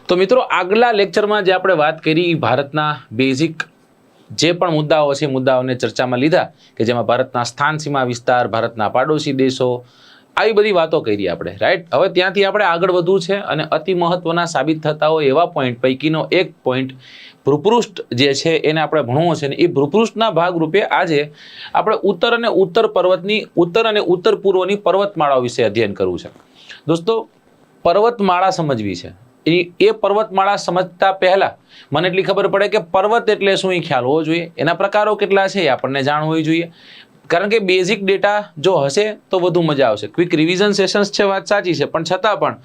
तो मित्रों आगला लेक्चर में आपणे वात करी भारतना बेसिक जे पण मुद्दाओ छे मुद्दाओने चर्चामां लीधा के जेमां भारतना स्थान सीमा विस्तार, भारतना पाडोशी देशो, આવી બધી વાતો કરી આપણે, રાઈટ। હવે ત્યાંથી આપણે આગળ વધવું છે અને અતિ મહત્વના સાબિત થતા હોય એવા પોઈન્ટ પૈકીનો એક પોઈન્ટ ભૂપૃષ્ઠ જે છે એને આપણે ભણવું છે ને એ ભૂપૃષ્ઠના ભાગરૂપે આજે આપણે ઉત્તર અને ઉત્તર પર્વતની ઉત્તર અને ઉત્તર પૂર્વની પર્વતમાળાઓ વિશે અધ્યયન કરવું છે। દોસ્તો પર્વતમાળા સમજવી છે, એ પર્વતમાળા સમજતા પહેલા મને એટલી ખબર પડે કે પર્વત એટલે શું એ ખ્યાલ હોવો જોઈએ, એના પ્રકારો કેટલા છે એ આપણને જાણ હોવી જોઈએ, કારણ કે બેઝિક ડેટા જો હશે તો વધુ મજા આવશે। ક્વિક રિવિઝન સેશન્સ છે, વાત સાચી છે, પણ છતાં પણ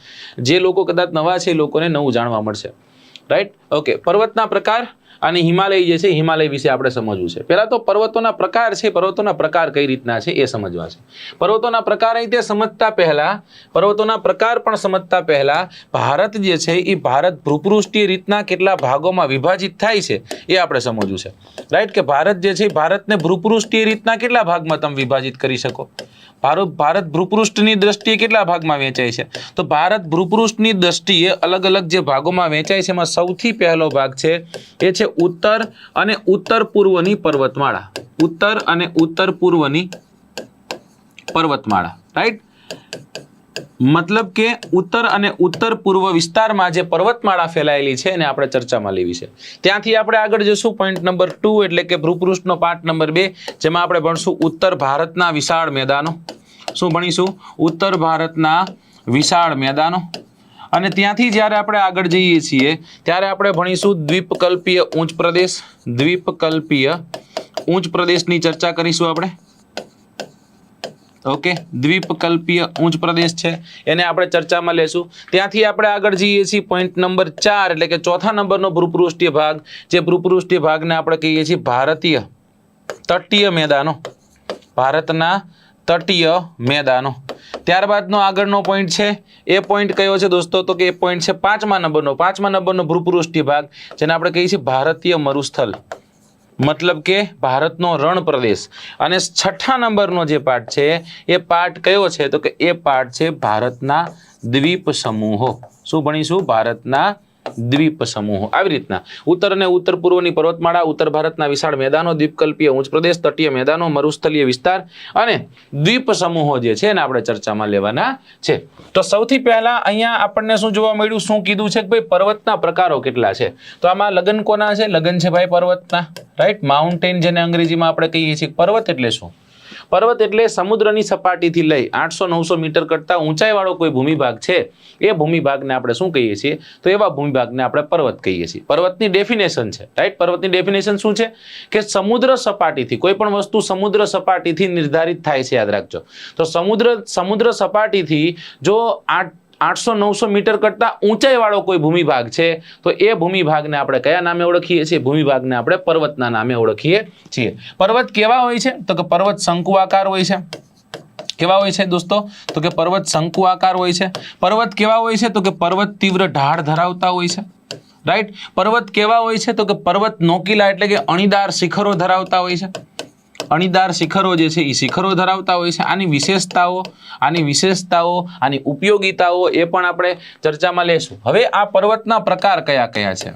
જે લોકો કદાચ નવા છે એ લોકોને નવું જાણવા મળશે, રાઈટ। ઓકે, પર્વતના પ્રકાર અને હિમાલય જે છે હિમાલય વિશે આપણે સમજવું છે। પહેલા તો પર્વતોના પ્રકાર છે, પર્વતોના પ્રકાર કઈ રીતના છે એ સમજવા છે। પર્વતોના પ્રકાર રીતે સમજતા પહેલા પર્વતોના પ્રકાર પણ સમજતા પહેલા ભારત જે છે એ ભારત ભૂપૃષ્ઠીય રીતના કેટલા ભાગોમાં વિભાજિત થાય છે એ આપણે સમજવું છે, રાઈટ। કે ભારત જે છે ભારતને ભૂપૃષ્ઠીય રીતના કેટલા ભાગમાં તમે વિભાજિત કરી શકો, ભારત ભૂપૃષ્ઠની દ્રષ્ટિએ કેટલા ભાગમાં વહેંચાય છે, તો ભારત ભૂપૃષ્ઠની દ્રષ્ટિએ અલગ અલગ જે ભાગોમાં વહેંચાય છે એમાં સૌથી પહેલો ભાગ છે એ છે ઉત્તર અને ઉત્તર પૂર્વની પર્વતમાળા, ઉત્તર અને ઉત્તર પૂર્વની પર્વતમાળા, રાઈટ। મતલબ કે ઉત્તર અને ઉત્તર પૂર્વ વિસ્તારમાં જે પર્વતમાળા ફેલાયેલી છે એને આપણે ચર્ચામાં લેવી છે। ત્યાંથી આપણે આગળ જઈશું પોઈન્ટ નંબર 2 એટલે કે ભૂપૃષ્ઠનો પાર્ટ નંબર 2 જેમાં આપણે ભણશું ઉત્તર ભારતના વિશાળ મેદાનો। શું ભણીશું? ઉત્તર ભારતના વિશાળ મેદાનો। અને ત્યાંથી જ્યારે આપણે આગળ જઈએ છીએ ત્યારે આપણે ભણીશું દ્વીપકલ્પીય ઉચ્ચ પ્રદેશ, દ્વીપકલ્પીય ઉચ્ચ પ્રદેશની ચર્ચા કરીશું આપણે। ઓકે, દ્વીપકલ્પીય ઉચ્ચ પ્રદેશ છે એને આપણે ચર્ચામાં લેશું। ત્યાંથી આપણે આગળ જઈએ છીએ પોઈન્ટ નંબર 4 એટલે કે ચોથા નંબરનો ભૂપૃષ્ઠીય ભાગ, જે ભૂપૃષ્ઠીય ભાગને આપણે કહીએ છીએ ભારતીય તટીય મેદાનો, ભારતના તટીય મેદાનો। ત્યારબાદનો આગળનો પોઈન્ટ છે એ પોઈન્ટ કયો છે દોસ્તો? તો કે એ પોઈન્ટ છે પાંચમા નંબરનો ભૂપૃષ્ઠીય ભાગ જેને આપણે કહીએ છીએ ભારતીય મરુસ્થળ, મતલબ કે ભારતનો રણ પ્રદેશ। અને છઠ્ઠા નંબરનો જે પાર્ટ છે એ પાર્ટ કયો છે? તો કે એ પાર્ટ છે ભારતના દ્વીપ સમૂહો। શું ભણીશું? ભારતના દ્વીપ સમૂહો। આવી રીતના ઉત્તર અને ઉત્તર પૂર્વની પર્વતમાળા, ઉત્તર ભારતના વિશાળ મેદાનો, દ્વીપકલ્પીય ઉચ્ચ પ્રદેશ, તટીય મેદાનો, મરુસ્થલીય વિસ્તાર અને દ્વીપ સમૂહો જે છે એને આપણે ચર્ચામાં લેવાના છે। તો સૌથી પહેલા અહીંયા આપણને શું જોવા મળ્યું? શું કીધું છે કે ભાઈ પર્વતના પ્રકારો કેટલા છે? તો આમાં લગન કોના છે? લગન છે ભાઈ પર્વતના, રાઈટ। માઉન્ટેન જેને અંગ્રેજીમાં આપણે કહીએ છીએ। પર્વત એટલે શું? પર્વત એટલે સમુદ્રની સપાટીથી લઈ 800-900 મીટર કરતા ઊંચાઈવાળો કોઈ ભૂમિભાગ છે એ ભૂમિભાગને આપણે શું કહીએ છીએ? તો એવા ભૂમિભાગને આપણે પર્વત કહીએ છીએ। પર્વતની ડેફિનેશન છે, રાઈટ। પર્વતની ડેફિનેશન શું છે? કે સમુદ્ર સપાટીથી કોઈ પણ વસ્તુ સમુદ્ર સપાટીથી નિર્ધારિત થાય છે, યાદ રાખજો। તો સમુદ્ર સપાટીથી જો 800-900 મીટર કરતા ઊંચાઈવાળો કોઈ ભૂમિભાગ છે તો એ ભૂમિભાગને આપણે કયા નામે ઓળખીએ છીએ? ભૂમિભાગને આપણે પર્વતના નામે ઓળખીએ છીએ। પર્વત કેવા હોય છે? તો કે પર્વત શંકુઆકાર હોય છે। કેવા હોય છે દોસ્તો? તો કે પર્વત શંકુઆકાર હોય છે। પર્વત કેવા હોય છે? તો કે પર્વત તીવ્ર ઢાળ ધરાવતા હોય છે, રાઈટ। પર્વત કેવા હોય છે? તો કે પર્વત નોકીલા એટલે કે અણીદાર શિખરો ધરાવતા હોય છે। અણીદાર શિખરો જે છે એ શિખરો ધરાવતા હોય છે। આની વિશેષતાઓ, આની ઉપયોગિતાઓ એ પણ આપણે ચર્ચામાં લેશું। હવે આ પર્વતના પ્રકાર કયા કયા છે,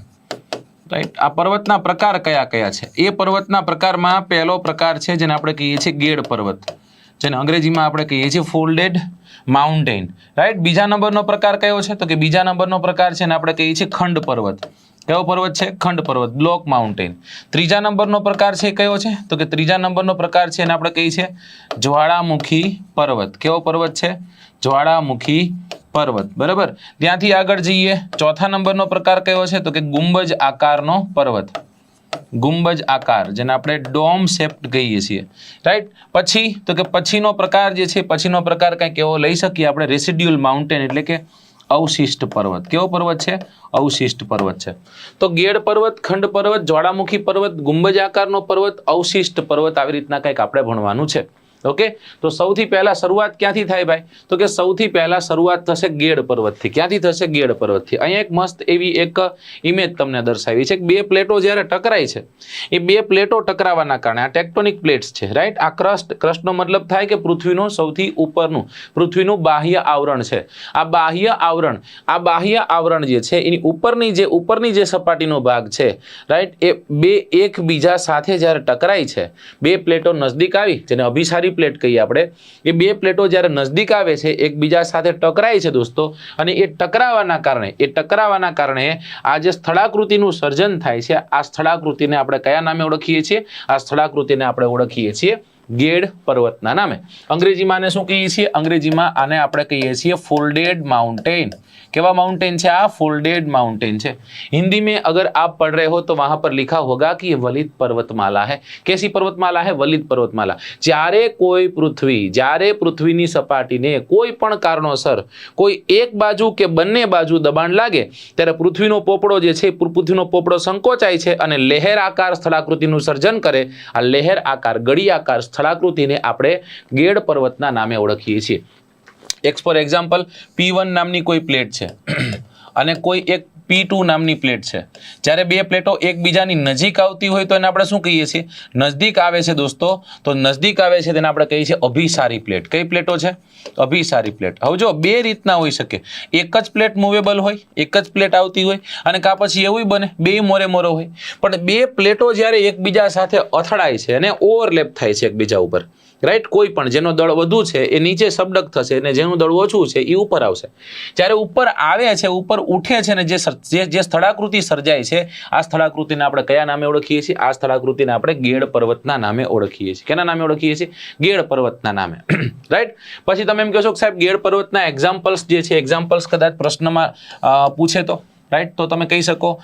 રાઈટ? આ પર્વતના પ્રકાર કયા કયા છે? એ પર્વતના પ્રકારમાં પહેલો પ્રકાર છે જેને આપણે કહીએ છીએ ગેડ પર્વત, જેને અંગ્રેજીમાં આપણે કહીએ છીએ ફોલ્ડેડ માઉન્ટેન, રાઈટ। બીજા નંબરનો પ્રકાર કયો છે? તો કે બીજા નંબરનો પ્રકાર છે એને આપણે કહીએ છીએ ખંડ પર્વત। કેવો પર્વત છે? ખંડ પર્વત, બ્લોક માઉન્ટેન। ત્રીજા નંબરનો પ્રકાર છે કયો છે? તો કે ત્રીજા નંબરનો પ્રકાર છે એને આપણે કહીએ છીએ જ્વાળામુખી પર્વત। કેવો પર્વત છે? જ્વાળામુખી પર્વત, બરાબર। ત્યાંથી આગળ જઈએ, ચોથા નંબરનો પ્રકાર કયો છે? તો કે ગુંબજ આકારનો પર્વત, ગુંબજ આકાર, જેને આપણે ડોમ શેપ્ડ કહીએ છીએ, રાઈટ। પછી તો કે પછીનો પ્રકાર જે છે, પછીનો પ્રકાર કંઈક એવો લઈ શકીએ આપણે રેસિડ્યુઅલ માઉન્ટેન એટલે કે અવશિષ્ટ પર્વત। કેવો પર્વત છે? અવશિષ્ટ પર્વત છે। તો ગેડ પર્વત, ખંડ પર્વત, જ્વાળામુખી પર્વત, ગુંબજ આકારનો પર્વત, અવશિષ્ટ પર્વત, આવી રીતના કંઈક આપણે ભણવાનું છે, ઓકે, તો સૌથી પહેલા શરૂઆત ક્યાંથી થાય ભાઈ? તો કે સૌથી પહેલા શરૂઆત થશે ગેડ પર્વતથી. ક્યાંથી થશે? ગેડ પર્વતથી. અહીંયા એક મસ્ત એવી એક ઇમેજ તમને દર્શાવી છે કે બે પ્લેટો જ્યારે ટકરાય છે, એ બે પ્લેટો ટકરાવાના કારણે આ ટેક્ટોનિક પ્લેટ્સ છે, રાઈટ? આ ક્રસ્ટનો મતલબ થાય કે પૃથ્વીનું સૌથી ઉપરનું, પૃથ્વીનું બાહ્ય આવરણ છે. આ બાહ્ય આવરણ જે છે એની ઉપરની જે સપાટીનો ભાગ છે, રાઈટ, એ બે એકબીજા સાથે જ્યારે ટકરાય છે, બે પ્લેટો નજદીક આવી, જેને અભિસારી પ્લેટ કહીએ આપણે, એ બે પ્લેટો જ્યારે નજદીક આવે છે, એકબીજા સાથે ટકરાય છે દોસ્તો, અને એ ટકરાવાના કારણે આ જે સ્થળાકૃતિનું સર્જન થાય છે, આ સ્થળાકૃતિને આપણે કયા નામે ઓળખીએ છીએ? આ સ્થળાકૃતિને આપણે ઓળખીએ છીએ ગેડ પર્વતના નામે. અંગ્રેજીમાં આને શું કહીએ છીએ? અંગ્રેજીમાં આને આપણે કહીએ છીએ फोल्डेड माउंटेन. केवा माउंटेन है? आ फोल्डेड माउंटेन है. हिंदी में अगर आप पढ़ रहे हो तो वहां पर लिखा होगा कि ये वलित पर्वतमाला है. कैसी पर्वतमाला है? वलित पर्वतमाला. જ્યારે પૃથ્વીની સપાટીને કોઈ પણ કારણોસર કોઈ એક બાજુ કે બંને બાજુ દબાણ લાગે ત્યારે પૃથ્વીનો પોપડો જે છે, પૃથ્વીનો પોપડો સંકોચાય છે અને લહેર આકાર સ્થળાકૃતિનું સર્જન કરે. આ લહેર આકાર, ગળી આકાર સ્થળાકૃતિને આપણે ગેડ પર્વતના નામે ઓળખીએ છીએ. ફોર એક્ઝામ્પલ, P1 નામની કોઈ પ્લેટ છે અને કોઈ એક P2 નામની પ્લેટ છે. જ્યારે બે પ્લેટો એકબીજાની નજીક આવતી હોય તો એને આપણે શું કહીએ છીએ? નજદીક આવે છે દોસ્તો, તો નજદીક આવે છે તેને આપણે કહીએ છીએ અભિસારી પ્લેટ. કઈ પ્લેટો છે? અભિસારી પ્લેટ. હવે જો બે રીતના હોઈ શકે. એક જ પ્લેટ મૂવેબલ હોય, એક જ પ્લેટ આવતી હોય, અને કાં પછી એવું બને બે મોરે મોરો હોય. પણ બે પ્લેટો જ્યારે એકબીજા સાથે અથડાય છે અને ઓવરલેપ થાય છે એકબીજા ઉપર, રાઈટ, કોઈ પણ જેનો દળ વધુ છે એ નીચે સબડક થશે અને જેનું દળ ઓછું છે એ ઉપર આવશે. જ્યારે ઉપર આવે છે, ઉપર ઉઠે છે ને જે સ્થળાકૃતિ સર્જાય છે, આ સ્થળાકૃતિને આપણે કયા નામે ઓળખીએ છીએ? આ સ્થળાકૃતિને આપણે ગેડ પર્વતના નામે ઓળખીએ છીએ. કેના નામે ઓળખીએ છીએ? ગેડ પર્વતના નામે, રાઈટ. પછી તમે એમ કહેશો કે સાહેબ ગેડ પર્વતના એક્ઝામ્પલ્સ જે છે, એક્ઝામ્પલ્સ કદાચ પ્રશ્નમાં પૂછે તો, રાઈટ, તો તમે કહી શકો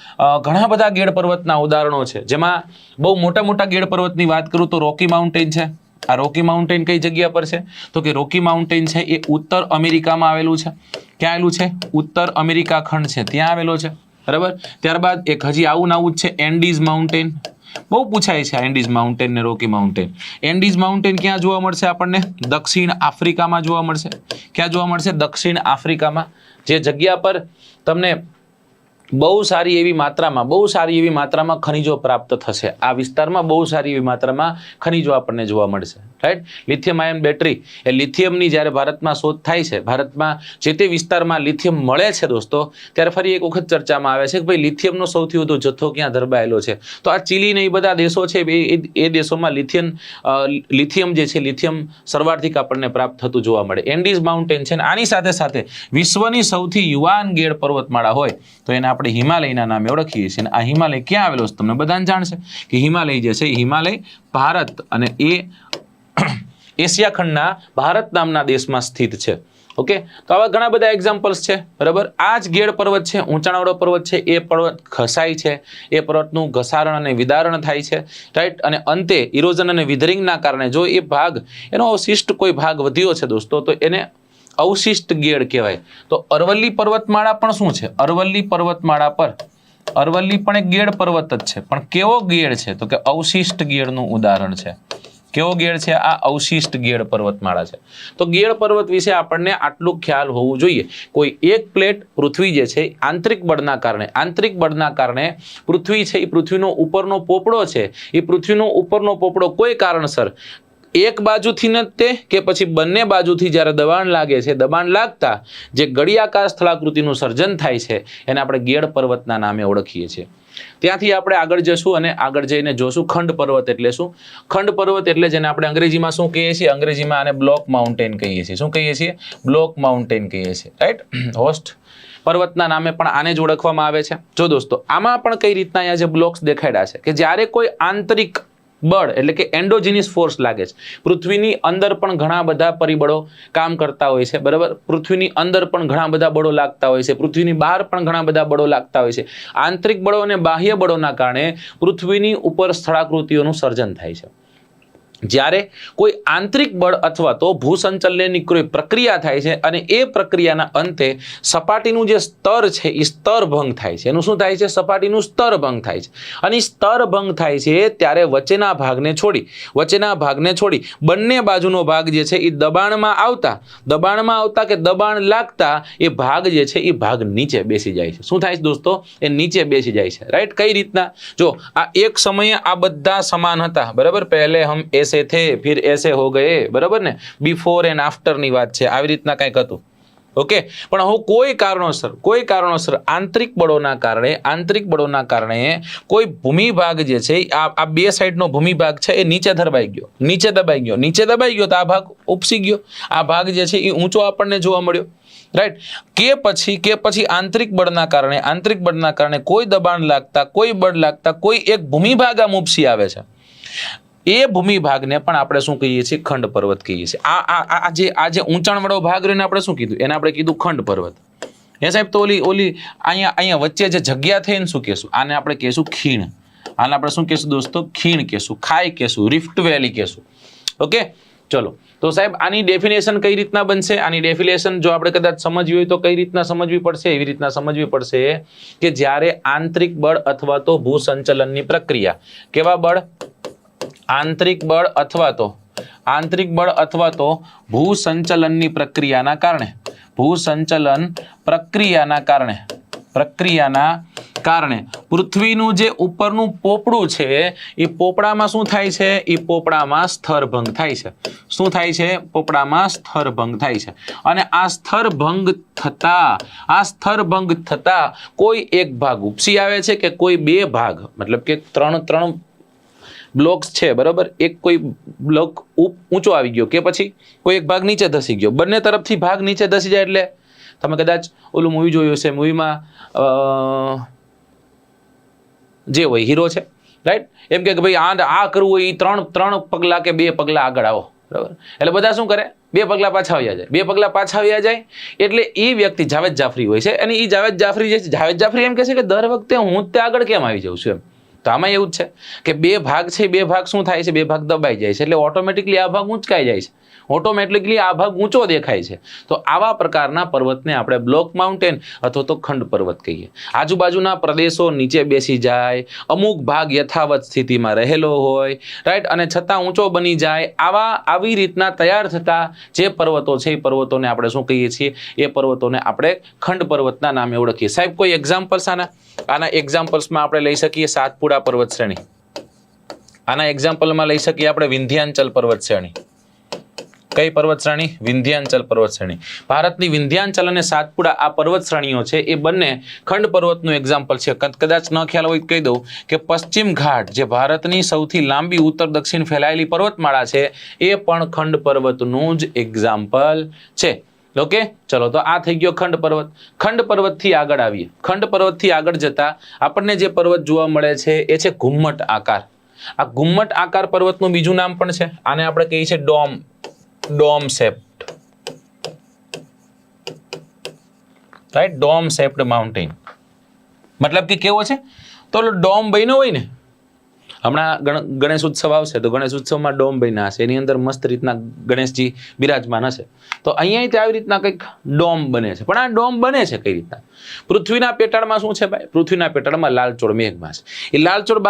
ઘણા બધા ગેડ પર્વતના ઉદાહરણો છે. જેમાં બહુ મોટા મોટા ગેડ પર્વતની વાત કરું તો રોકી માઉન્ટેન છે. આ રોકી માઉન્ટેન કઈ જગ્યા પર છે? તો કે રોકી માઉન્ટેન છે એ ઉત્તર અમેરિકામાં આવેલું છે. ક્યાં આવેલું છે? ઉત્તર અમેરિકા ખંડ છે, ત્યાં આવેલો છે, બરાબર. ત્યારબાદ એક હજી આવું નવું જ છે, એન્ડીઝ માઉન્ટેન. બહુ પૂછાય છે એન્ડીઝ માઉન્ટેન ને રોકી માઉન્ટેન. એન્ડીઝ માઉન્ટેન ક્યાં જોવા મળશે આપણને? દક્ષિણ આફ્રિકામાં જોવા મળશે. ક્યાં જોવા મળશે? દક્ષિણ આફ્રિકામાં. જે જગ્યા પર તમને બહુ સારી એવી માત્રામાં ખનિજો પ્રાપ્ત થશે. આ વિસ્તારમાં બહુ સારી એવી માત્રામાં ખનિજો આપણને જોવા મળશે, રાઈટ. લિથિયમ આયન બેટરી, એ લિથિયમની જ્યારે ભારતમાં શોધ થાય છે, ભારતમાં જે તે વિસ્તારમાં લિથિયમ મળે છે દોસ્તો, ત્યારે ફરી એક વખત ચર્ચામાં આવે છે કે ભાઈ લિથિયમનો સૌથી વધુ જથ્થો ક્યાં ધરબાયેલો છે? તો આ ચીલી ને એ બધા દેશો છે, એ દેશોમાં લિથિયમ જે છે, લિથિયમ સર્વાધિક આપણને પ્રાપ્ત થતું જોવા મળે. એન્ડીઝ માઉન્ટેન છે. આની સાથે સાથે વિશ્વની સૌથી યુવાન ગેડ પર્વતમાળા હોય તો એને આપણે હિમાલયના નામે ઓળખીએ છીએ. આ હિમાલય ક્યાં આવેલો છે? તમને બધાને જાણશે કે હિમાલય જે છે, હિમાલય ભારત અને એ એશિયા ખંડના ભારત નામના દેશમાં સ્થિત છે. ઓકે, તો આવા ઘણા બધા એક્ઝામ્પલ્સ છે, બરાબર. આ જ ગેડ પર્વત છે, ઊંચાણવાળો પર્વત છે, એ પર્વત ઘસાય છે, એ પર્વતનું ઘસારણ અને વિદારણ થાય છે, રાઈટ. અને અંતે ઇરોઝન અને વિધરિંગના કારણે જો એ ભાગ, એનો અવશિષ્ટ કોઈ ભાગ વધ્યો છે દોસ્તો, તો એને અવશિષ્ટ ગેડ કહેવાય. તો અરવલ્લી પર્વતમાળા પણ શું છે? અરવલ્લી પર્વતમાળા પર, અરવલ્લી પણ એક ગેડ પર્વત જ છે, પણ કેવો ગેડ છે? તો કે અવશિષ્ટ ગેડનું ઉદાહરણ છે. કેવો ગેડ છે? આ અવશિષ્ટ ગેડ પર્વતમાળા છે. તો ગેડ પર્વત વિશે આપણને આટલું ખ્યાલ હોવું જોઈએ. કોઈ એક પ્લેટ પૃથ્વી જે છે, આંતરિક બળના કારણે પૃથ્વી છે, એ પૃથ્વીનો ઉપરનો પોપડો છે, એ પૃથ્વીનો ઉપરનો પોપડો કોઈ કારણસર એક બાજુથી ન તે કે પછી બંને બાજુથી જ્યારે દબાણ લાગે છે, દબાણ લાગતા જે ગળિયાકાર સ્થળાકૃતિનું સર્જન થાય છે, એને આપણે ગેડ પર્વતના નામે ઓળખીએ છીએ. ત્યાંથી આપણે આગળ જશું અને આગળ જઈને જોશું ખંડ પર્વત એટલે શું. ખંડ પર્વત એટલે જેને આપણે અંગ્રેજીમાં શું કહીએ છીએ? અંગ્રેજીમાં આને બ્લોક માઉન્ટેન કહીએ છીએ. શું કહીએ છીએ? બ્લોક માઉન્ટેન કહીએ છીએ, રાઈટ. હોસ્ટ પર્વતના નામે પણ આને જ ઓળખવામાં આવે છે. જો દોસ્તો, આમાં પણ કઈ રીતના અહીંયા જે બ્લોક્સ દેખાડ્યા છે કે જ્યારે કોઈ આંતરિક બળ એટલે કે એન્ડોજીનિયસ ફોર્સ લાગે છે, પૃથ્વીની અંદર પણ ઘણા બધા પરિબળો કામ કરતા હોય છે, બરાબર. પૃથ્વીની અંદર પણ ઘણા બધા બળો લાગતા હોય છે, પૃથ્વીની બહાર પણ ઘણા બધા બળો લાગતા હોય છે. આંતરિક બળો અને બાહ્ય બળોના કારણે પૃથ્વીની ઉપર સ્થળાકૃતિઓનું સર્જન થાય છે. જ્યારે કોઈ આંતરિક બળ અથવા તો ભૂસંચલનની કોઈ પ્રક્રિયા થાય છે અને એ પ્રક્રિયાના અંતે સપાટીનું જે સ્તર છે એ સ્તર ભંગ થાય છે. એનું શું થાય છે? સપાટીનું સ્તર ભંગ થાય છે. અને સ્તર ભંગ થાય છે ત્યારે વચ્ચેના ભાગને છોડી બંને બાજુનો ભાગ જે છે એ દબાણમાં આવતા કે દબાણ લાગતા એ ભાગ જે છે એ ભાગ નીચે બેસી જાય છે. શું થાય છે દોસ્તો? એ નીચે બેસી જાય છે. રાઈટ? કઈ રીતના? જો આ એક સમયે આ બધા સમાન હતા, બરાબર? પહેલે હમ ऐसे थे फिर ऐसे हो गए, बराबर ने? बिफोर एंड आफ्टर ની વાત છે, આવી રીતના કંઈક હતું. ઓકે, પણ હું કોઈ કારણોસર આંતરિક બળોના કારણે કોઈ ભૂમિભાગ જે છે આ બે સાઈડનો ભૂમિભાગ છે એ નીચે દબાઈ ગયો તો આ ભાગ ઉપસી ગયો, આ ભાગ જે છે એ ઊંચો આપણને જોવા મળ્યો. રાઈટ? કે પછી આંતરિક બળના કારણે કોઈ દબાણ લાગતા, કોઈ બળ લાગતા કોઈ એક ભૂમિભાગ આમ ઉપસી આવે છે. એ ભૂમિભાગને પણ આપણે શું કહીએ છીએ? ખંડ પર્વત કહીએ છીએ. આ જે ઊંચાણવાળો ભાગ રહ્યો એને આપણે શું કીધું? એને આપણે કીધું ખંડ પર્વત. એ સાહેબ તો ઓલી અહીંયા વચ્ચે જે જગ્યા થઈ એને શું કહેશું? આને આપણે કહેશું ખીણ. આને આપણે શું કહેશું દોસ્તો? ખીણ કહેશું, ખાઈ કહેશું, રિફ્ટ વેલી કહેશું. ઓકે, ચલો. તો સાહેબ આની ડેફિનેશન કઈ રીતના બનશે? આની ડેફિનેશન જો આપણે કદાચ સમજવી હોય તો કઈ રીતના સમજવી પડશે? એવી રીતના સમજવી પડશે કે જ્યારે આંતરિક બળ અથવા તો ભૂસંચલનની પ્રક્રિયા, કેવા બળ? આંતરિક બળ અથવા તો ભૂસંચલનની પ્રક્રિયાના કારણે પૃથ્વીનું જે ઉપરનું પોપડું છે એ પોપડામાં શું થાય છે? એ પોપડામાં સ્થળભંગ થાય છે. શું થાય છે? પોપડામાં સ્થળભંગ થાય છે. અને આ સ્થળભંગ થતા કોઈ એક ભાગ ઉપસી આવે છે કે કોઈ બે ભાગ, મતલબ કે ત્રણ બ્લોક્સ છે, બરાબર? એક કોઈ બ્લોક ઊંચો આવી ગયો કે પછી કોઈ એક ભાગ નીચે ધસી ગયો. બંને તરફથી ભાગ નીચે ધસી જાય એટલે તમે કદાચ ઓલું મૂવી જોયું હશે. મૂવીમાં જે હોય હીરો છે, રાઈટ? એમ કે ભાઈ આ કરવું હોય એ ત્રણ પગલા કે 2 પગલા આગળ આવો, બરાબર? એટલે બધા શું કરે? 2 પગલા પાછા આવ્યા જાય. એટલે એ વ્યક્તિ જાવેદ જાફરી હોય છે અને એ જાવેદ જાફરી એમ કહે છે કે દર વખતે હું જ આગળ કેમ આવી જાઉં છું એમ. તો આમાં એવું જ છે કે 2 ભાગ છે, 2 ભાગ શું થાય છે? 2 ભાગ દબાઈ જાય છે એટલે ઓટોમેટિકલી આ ભાગ ઊંચકાઈ જાય છે, ઓટોમેટિકલી આ ભાગ ઊંચો દેખાય છે. તો આવા પ્રકારના પર્વતને આપણે બ્લોક માઉન્ટેન અથવા તો ખંડ પર્વત કહીએ. આજુબાજુના પ્રદેશો નીચે બેસી જાય, અમુક ભાગ યથાવત સ્થિતિમાં રહેલો હોય, રાઈટ? અને છતાં ઊંચો બની જાય. આવી રીતના તૈયાર થતા જે પર્વતો છે એ પર્વતોને આપણે શું કહીએ છીએ? એ પર્વતોને આપણે ખંડ પર્વતના નામે ઓળખીએ. સાહેબ કોઈ એક્ઝામ્પલ્સ આના એક્ઝામ્પલ્સમાં આપણે લઈ શકીએ સાતપુડા પર્વત શ્રેણી. આના એક્ઝામ્પલમાં લઈ શકીએ આપણે વિંધ્યાચલ પર્વત શ્રેણી. કઈ પર્વત શ્રેણી? વિંધ્યાચલ પર્વત શ્રેણી. ભારતની વિંધ્યાચલ અને સાતપુડા આ પર્વત શ્રેણીઓ છે એ બંને ખંડ પર્વતનું એક્ઝામ્પલ છે. કદાચ ન ખ્યાલ હોય કહી દઉં કે પશ્ચિમ ઘાટ જે ભારતની સૌથી લાંબી ઉત્તર દક્ષિણ ફેલાયેલી પર્વતમાળા છે એ પણ ખંડ પર્વતનું જ એક્ઝામ્પલ છે. ઓકે, ચલો. તો આ થઈ ગયો ખંડ પર્વત. ખંડ પર્વતથી આગળ આવીએ. ખંડ પર્વતથી આગળ જતા આપણને જે પર્વત જોવા મળે છે એ છે ઘુમ્મટ આકાર. આ ઘુમ્મટ આકાર પર્વતનું બીજું નામ પણ છે. આને આપણે કહીએ છીએ dome shaped, right? Dome shaped mountain. મતલબ કે કેવો છે? તો ડોમ બન્યો હોય ને, હમણાં ગણેશ ઉત્સવ આવશે તો ગણેશ ઉત્સવમાં ડોમ બન્યા હશે, એની અંદર મસ્ત રીતના ગણેશજી બિરાજમાન હશે. તો અહીંયા આવી રીતના કંઈક ડોમ બને છે. પણ આ ડોમ બને છે કઈ રીતના? પૃથ્વીના પેટાળમાં શું છે ભાઈ? પૃથ્વીના પેટાળમાં લાલચોળ મેઘમાં છે. એ લાલચોળ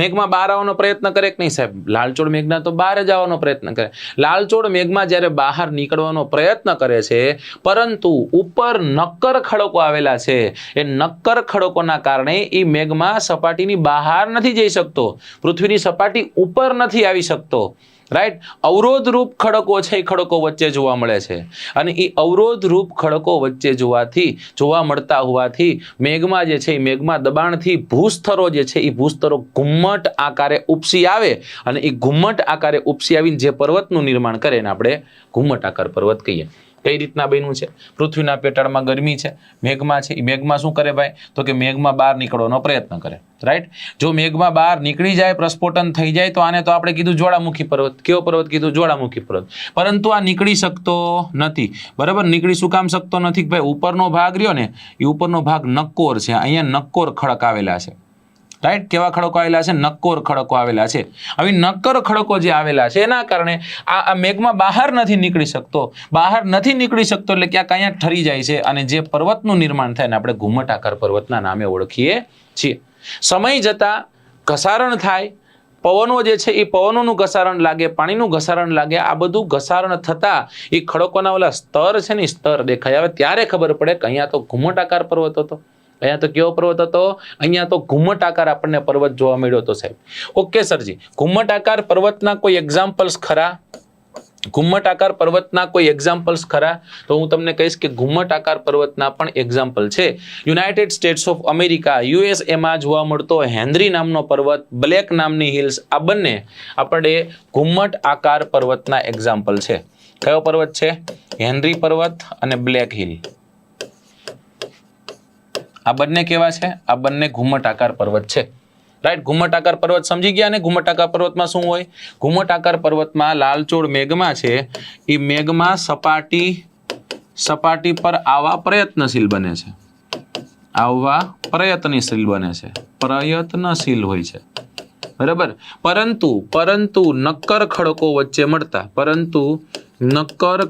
મેઘમાં બહાર આવવાનો પ્રયત્ન કરે કે નહીં સાહેબ? લાલચોળ મેઘના તો બહાર જ આવવાનો પ્રયત્ન કરે. લાલચોળ મેઘમાં જ્યારે બહાર નીકળવાનો પ્રયત્ન કરે છે, પરંતુ ઉપર નક્કર ખડકો આવેલા છે, એ નક્કર ખડકોના કારણે એ મેઘમાં સપાટીની બહાર નથી જઈ શકતો, પૃથ્વીની સપાટી ઉપર નથી આવી શકતો, રાઈટ? અવરોધરૂપ ખડકો છે એ ખડકો વચ્ચે જોવા મળે છે. અને એ અવરોધરૂપ ખડકો વચ્ચે જોવા મળતા હોવાથી મેઘમાં જે છે એ મેઘમાં દબાણથી ભૂસ્તરો જે છે એ ભૂસ્તરો ઘુમ્મટ આકારે ઉપસી આવે અને એ ઘુમ્મટ આકારે ઉપસી આવીને જે પર્વતનું નિર્માણ કરે એને આપણે ઘુમ્મટ આકાર પર્વત કહીએ. કઈ રીતના બન્યું છે? પૃથ્વીના પેટાળમાં ગરમી છે, મેઘમાં છે, એ મેઘમાં શું કરે ભાઈ? તો કે મેઘમાં બહાર નીકળવાનો પ્રયત્ન કરે, રાઈટ? જો મેઘમાં બહાર નીકળી જાય, પ્રસ્ફોટન થઈ જાય તો આને તો આપણે કીધું જ્વાળામુખી પર્વત. કેવો પર્વત કીધું? જ્વાળામુખી પર્વત. પરંતુ આ નીકળી શકતો નથી, બરાબર? નીકળી શું કામ શકતો નથી? ભાઈ ઉપરનો ભાગ રહ્યો ને એ ઉપરનો ભાગ નક્કોર છે. અહીંયા નક્કોર ખડક આવેલા છે, રાઈટ. કેવા ખડકો આવેલા છે? નક્કોર ખડકો આવેલા છે. હવે નક્કોર ખડકો જે આવેલા છે એના કારણે આ મેઘમાં બહાર નથી નીકળી શકતો. બહાર નથી નીકળી શકતો એટલે ક્યાંક અહીંયા ઠરી જાય છે અને જે પર્વતનું નિર્માણ થાય ને આપણે ઘુમ્મટાકાર પર્વતના નામે ઓળખીએ છીએ. સમય જતા ઘસારણ થાય, પવનો જે છે એ પવનોનું ઘસારણ લાગે, પાણીનું ઘસારણ લાગે, આ બધું ઘસારણ થતા એ ખડકોના ઓલા સ્તર છે ને સ્તર દેખાય. હવે ત્યારે ખબર પડે કે અહીંયા તો ઘુમ્મટાકાર પર્વત હતો. અહીંયા તો કેવો પર્વત હતો? અહીંયા તો ઘુમ્મટાકાર આપણને પર્વત જોવા મળ્યો હતો સાહેબ. ઓકે સરજી, ઘુમ્મટાકાર પર્વતના કોઈ એક્ઝામ્પલ્સ ખરા? ઘુમ્મટાકાર પર્વતના કોઈ એક્ઝામ્પલ્સ ખરા? તો હું તમને કહીશ કે ઘુમ્મટાકાર પર્વતના પણ એક્ઝામ્પલ છે. યુનાઇટેડ સ્ટેટ્સ ઓફ અમેરિકા યુએસએમાં જોવા મળતો હેનરી નામનો પર્વત, બ્લેક નામની હિલ્સ, આ બંને આપણે ઘુમ્મટ આકાર પર્વતના એક્ઝામ્પલ છે. કયો પર્વત છે? હેનરી પર્વત અને બ્લેક હિલ. આ બંને કેવા છે? આ બંને ઘુમ્મટાકાર પર્વત છે. રાઈટ. ઘુમ્મટાકાર પર્વત સમજી ગયા ને? ઘુમ્મટાકાર પર્વતમાં શું હોય? ઘુમ્મટાકાર પર્વતમાં લાલચોળ મેઘમાં છે એ મેઘમાં સપાટી પર આવવા પ્રયત્નશીલ બને છે. આવવા પ્રયત્નશીલ બને છે. પ્રયત્નશીલ હોય છે. બરાબર. પરંતુ નક્કર ખડકો વચ્ચે મળતા, પરંતુ નક્કર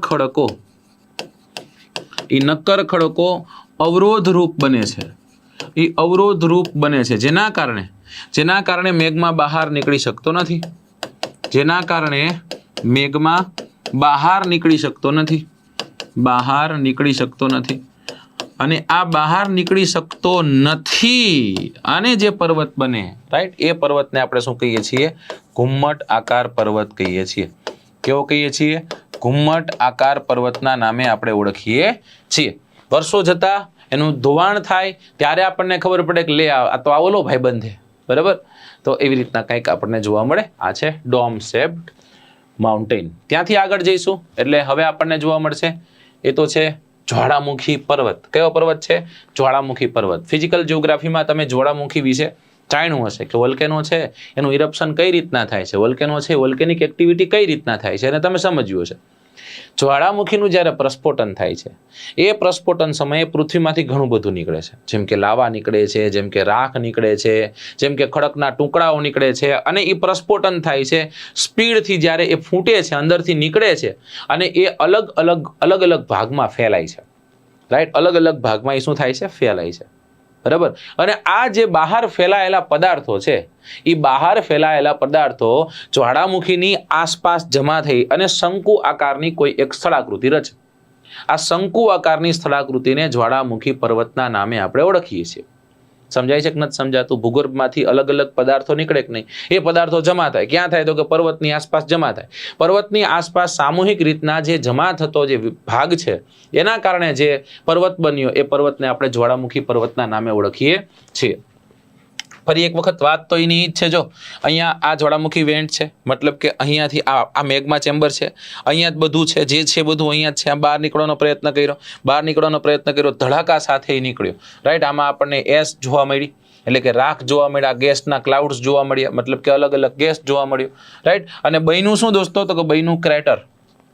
ખડકો અવરોધરૂપ બને છે. એ અવરોધરૂપ બને છે જેના કારણે મેઘમાં બહાર નીકળી શકતો નથી. જેના કારણે મેઘમાં બહાર નીકળી શકતો નથી. અને આ બહાર નીકળી શકતો નથી અને જે પર્વત બને, રાઈટ, એ પર્વતને આપણે શું કહીએ છીએ? ઘુમ્મટ આકાર પર્વત કહીએ છીએ. કેવો કહીએ છીએ? ઘુમ્મટ આકાર પર્વતના નામે આપણે ઓળખીએ છીએ. વર્ષો જતા એનું ધોવાણ થાય ત્યારે આપણને ખબર પડે કે લે આ તો આ ઓલો ભાઈબંધ છે. બરાબર. તો એવી રીતના કંઈક આપણને જોવા મળે. આ છે ડોમ શેપ્ડ માઉન્ટેન. ત્યાંથી આગળ જઈશું એટલે હવે આપણને જોવા મળશે એ તો છે જ્વાળામુખી પર્વત. કયો પર્વત છે? જ્વાળામુખી પર્વત. ફિઝિકલ જિયોગ્રાફીમાં તમે જ્વાળામુખી વિશે જાણ્યું હશે કે વોલ્કેનો છે એનું ઇરપ્શન કઈ રીતના થાય છે, વોલ્કેનો છે વોલ્કેનિક એક્ટિવિટી કઈ રીતના થાય છે અને તમે સમજ્યું હશે. જ્વાળામુખીનું જ્યારે પ્રસ્ફોટન થાય છે એ પ્રસ્ફોટન સમયે પૃથ્વીમાંથી ઘણું બધું નીકળે છે. જેમ કે લાવા નીકળે છે, જેમ કે રાખ નીકળે છે, જેમ કે ખડકના ટુકડાઓ નીકળે છે અને એ પ્રસ્ફોટન થાય છે સ્પીડથી. જ્યારે એ ફૂટે છે, અંદરથી નીકળે છે અને એ અલગ અલગ ભાગમાં ફેલાય છે. રાઈટ. અલગ અલગ ભાગમાં એ શું થાય છે? ફેલાય છે. બરાબર. અને આ જે બહાર ફેલાયેલા પદાર્થો છે એ બહાર ફેલાયેલા પદાર્થો જ્વાળામુખીની આસપાસ જમા થઈ અને શંકુ આકારની કોઈ એક સ્થળાકૃતિ રચે. આ શંકુ આકારની સ્થળાકૃતિને જ્વાળામુખી પર્વતના નામે આપણે ઓળખીએ છીએ. સમજાય છે કે નથી સમજાતું? ભૂગર્ભમાંથી અલગ અલગ પદાર્થો નીકળે કે નહીં? એ પદાર્થો જમા થાય. ક્યાં થાય? તો કે પર્વતની આસપાસ જમા થાય. પર્વતની આસપાસ સામૂહિક રીતના જે જમા થતો જે ભાગ છે એના કારણે જે પર્વત બન્યો એ પર્વતને આપણે જ્વાળામુખી પર્વતના નામે ઓળખીએ છીએ. ફરી એક વખત વાત તો એની જ છે. જો અહીંયા આ જ્વાળામુખી વેન્ટ છે, મતલબ કે અહીંયાથી આ મેગ્મા ચેમ્બર છે, અહીંયા જ બધું છે, જે છે બધું અહીંયા જ છે. બહાર નીકળવાનો પ્રયત્ન કર્યો, ધડાકા સાથે નીકળ્યો. રાઈટ. આમાં આપણને એસ જોવા મળી, એટલે કે રાખ જોવા મળ્યા, ગેસના ક્લાઉડ્સ જોવા મળ્યા, મતલબ કે અલગ અલગ ગેસ જોવા મળ્યો. રાઈટ. અને બન્યું શું દોસ્તો? તો કે બન્યું ક્રેટર.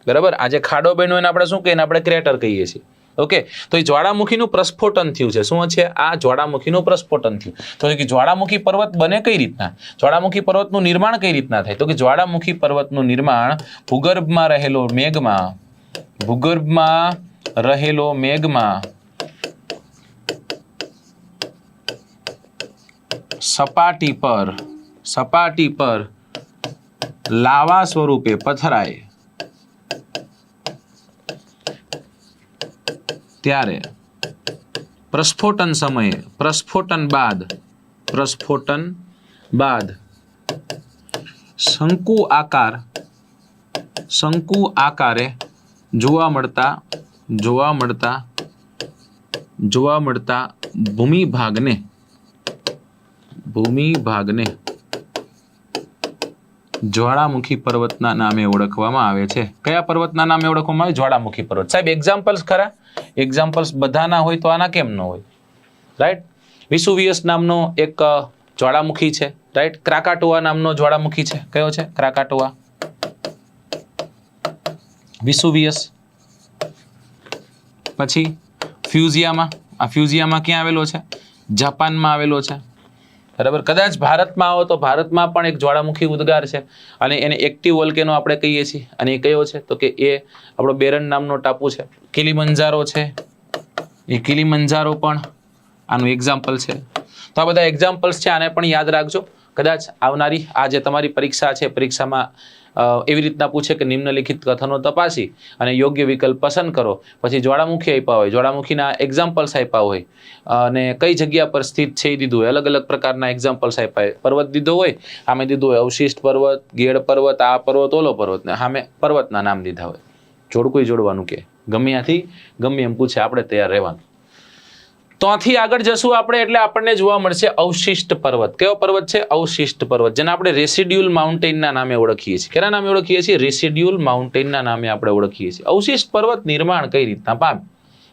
બરાબર. આ જે ખાડો બન્યો એને આપણે શું કહીએ? આપણે ક્રેટર કહીએ છીએ. ઓકે. તો એ જ્વાળામુખીનું પ્રસ્ફોટન થયું છે. શું છે? આ જ્વાળામુખીનું પ્રસ્ફોટન થયું. તો કે જ્વાળામુખી પર્વત બને કઈ રીતના? જ્વાળામુખી પર્વતનું નિર્માણ કઈ રીતના થાય? તો કે જ્વાળામુખી પર્વતનું નિર્માણ ભૂગર્ભમાં રહેલો મેઘમાં સપાટી પર લાવા સ્વરૂપે પથરાય ત્યારે પ્રસ્ફોટન બાદ શંકુ આકારે જોવા મળતા ભૂમિભાગને જ્વાળામુખી પર્વતના નામે ઓળખવામાં આવે છે. કયા પર્વતના નામે ઓળખવામાં આવે? જ્વાળામુખી પર્વત. સાહેબ એક્ઝામ્પલ્સ ખરા? એક્ઝામ્પલ્સ બધા ના હોય તો આના કેમ ન હોય? રાઈટ. વિસુવિયસ નામનો એક જ્વાળામુખી છે. રાઈટ. ક્રાકાટોઆ નામનો જ્વાળામુખી છે. કયો છે? ક્રાકાટોઆ. વિસુવિયસ. પછી ફ્યુઝિયામાં. આ ફ્યુઝિયામાં ક્યાં આવેલો છે? જાપાનમાં આવેલો છે. બરાબર. કદાચ ભારતમાં આવો તો ભારતમાં પણ એક જ્વાળામુખી ઉદ્ગાર છે અને એને એક્ટિવ વોલ્કેનો આપણે કહીએ છીએ. અને એ કયો છે તો કે એ આપણો બેરન નામનો ટાપુ છે. કિલીમંજારો છે, એ કિલીમંજારો પણ આનું એક્ઝામ્પલ છે. તો આ બધા એક્ઝામ્પલ્સ છે, આને પણ યાદ રાખજો. કદાચ આવનારી આ જે તમારી પરીક્ષા છે, પરીક્ષામાં એવી રીતના પૂછે કે નિમ્નલિખિત કથનો તપાસી અને યોગ્ય વિકલ્પ પસંદ કરો, પછી જ્વાળામુખી આપ્યા હોય, જ્વાળામુખીના એક્ઝામ્પલ્સ આપ્યા હોય અને કઈ જગ્યા પર સ્થિત છે એ દીધું હોય, અલગ અલગ પ્રકારના એક્ઝામ્પલ્સ આપ્યા હોય, પર્વત દીધો હોય, આમે દીધું હોય અવશિષ્ટ પર્વત, ગેડ પર્વત, આ પર્વત, ઓલો પર્વત, ને સામે પર્વતના નામ દીધા હોય. જોડકું જોડવાનું કે ગમે ત્યાંથી ગમે એમ પૂછે, આપણે તૈયાર રહેવાનું. તો આથી આગળ જશું આપણે એટલે આપણને જોવા મળશે અવશિષ્ટ પર્વત. કેવો પર્વત છે? અવશિષ્ટ પર્વત, જેને આપણે રેસિડ્યુઅલ માઉન્ટેનના નામે ઓળખીએ છીએ. કેના નામે ઓળખીએ છીએ? રેસિડ્યુઅલ માઉન્ટેનના નામે આપણે ઓળખીએ છીએ. અવશિષ્ટ પર્વત નિર્માણ કઈ રીતના પામે,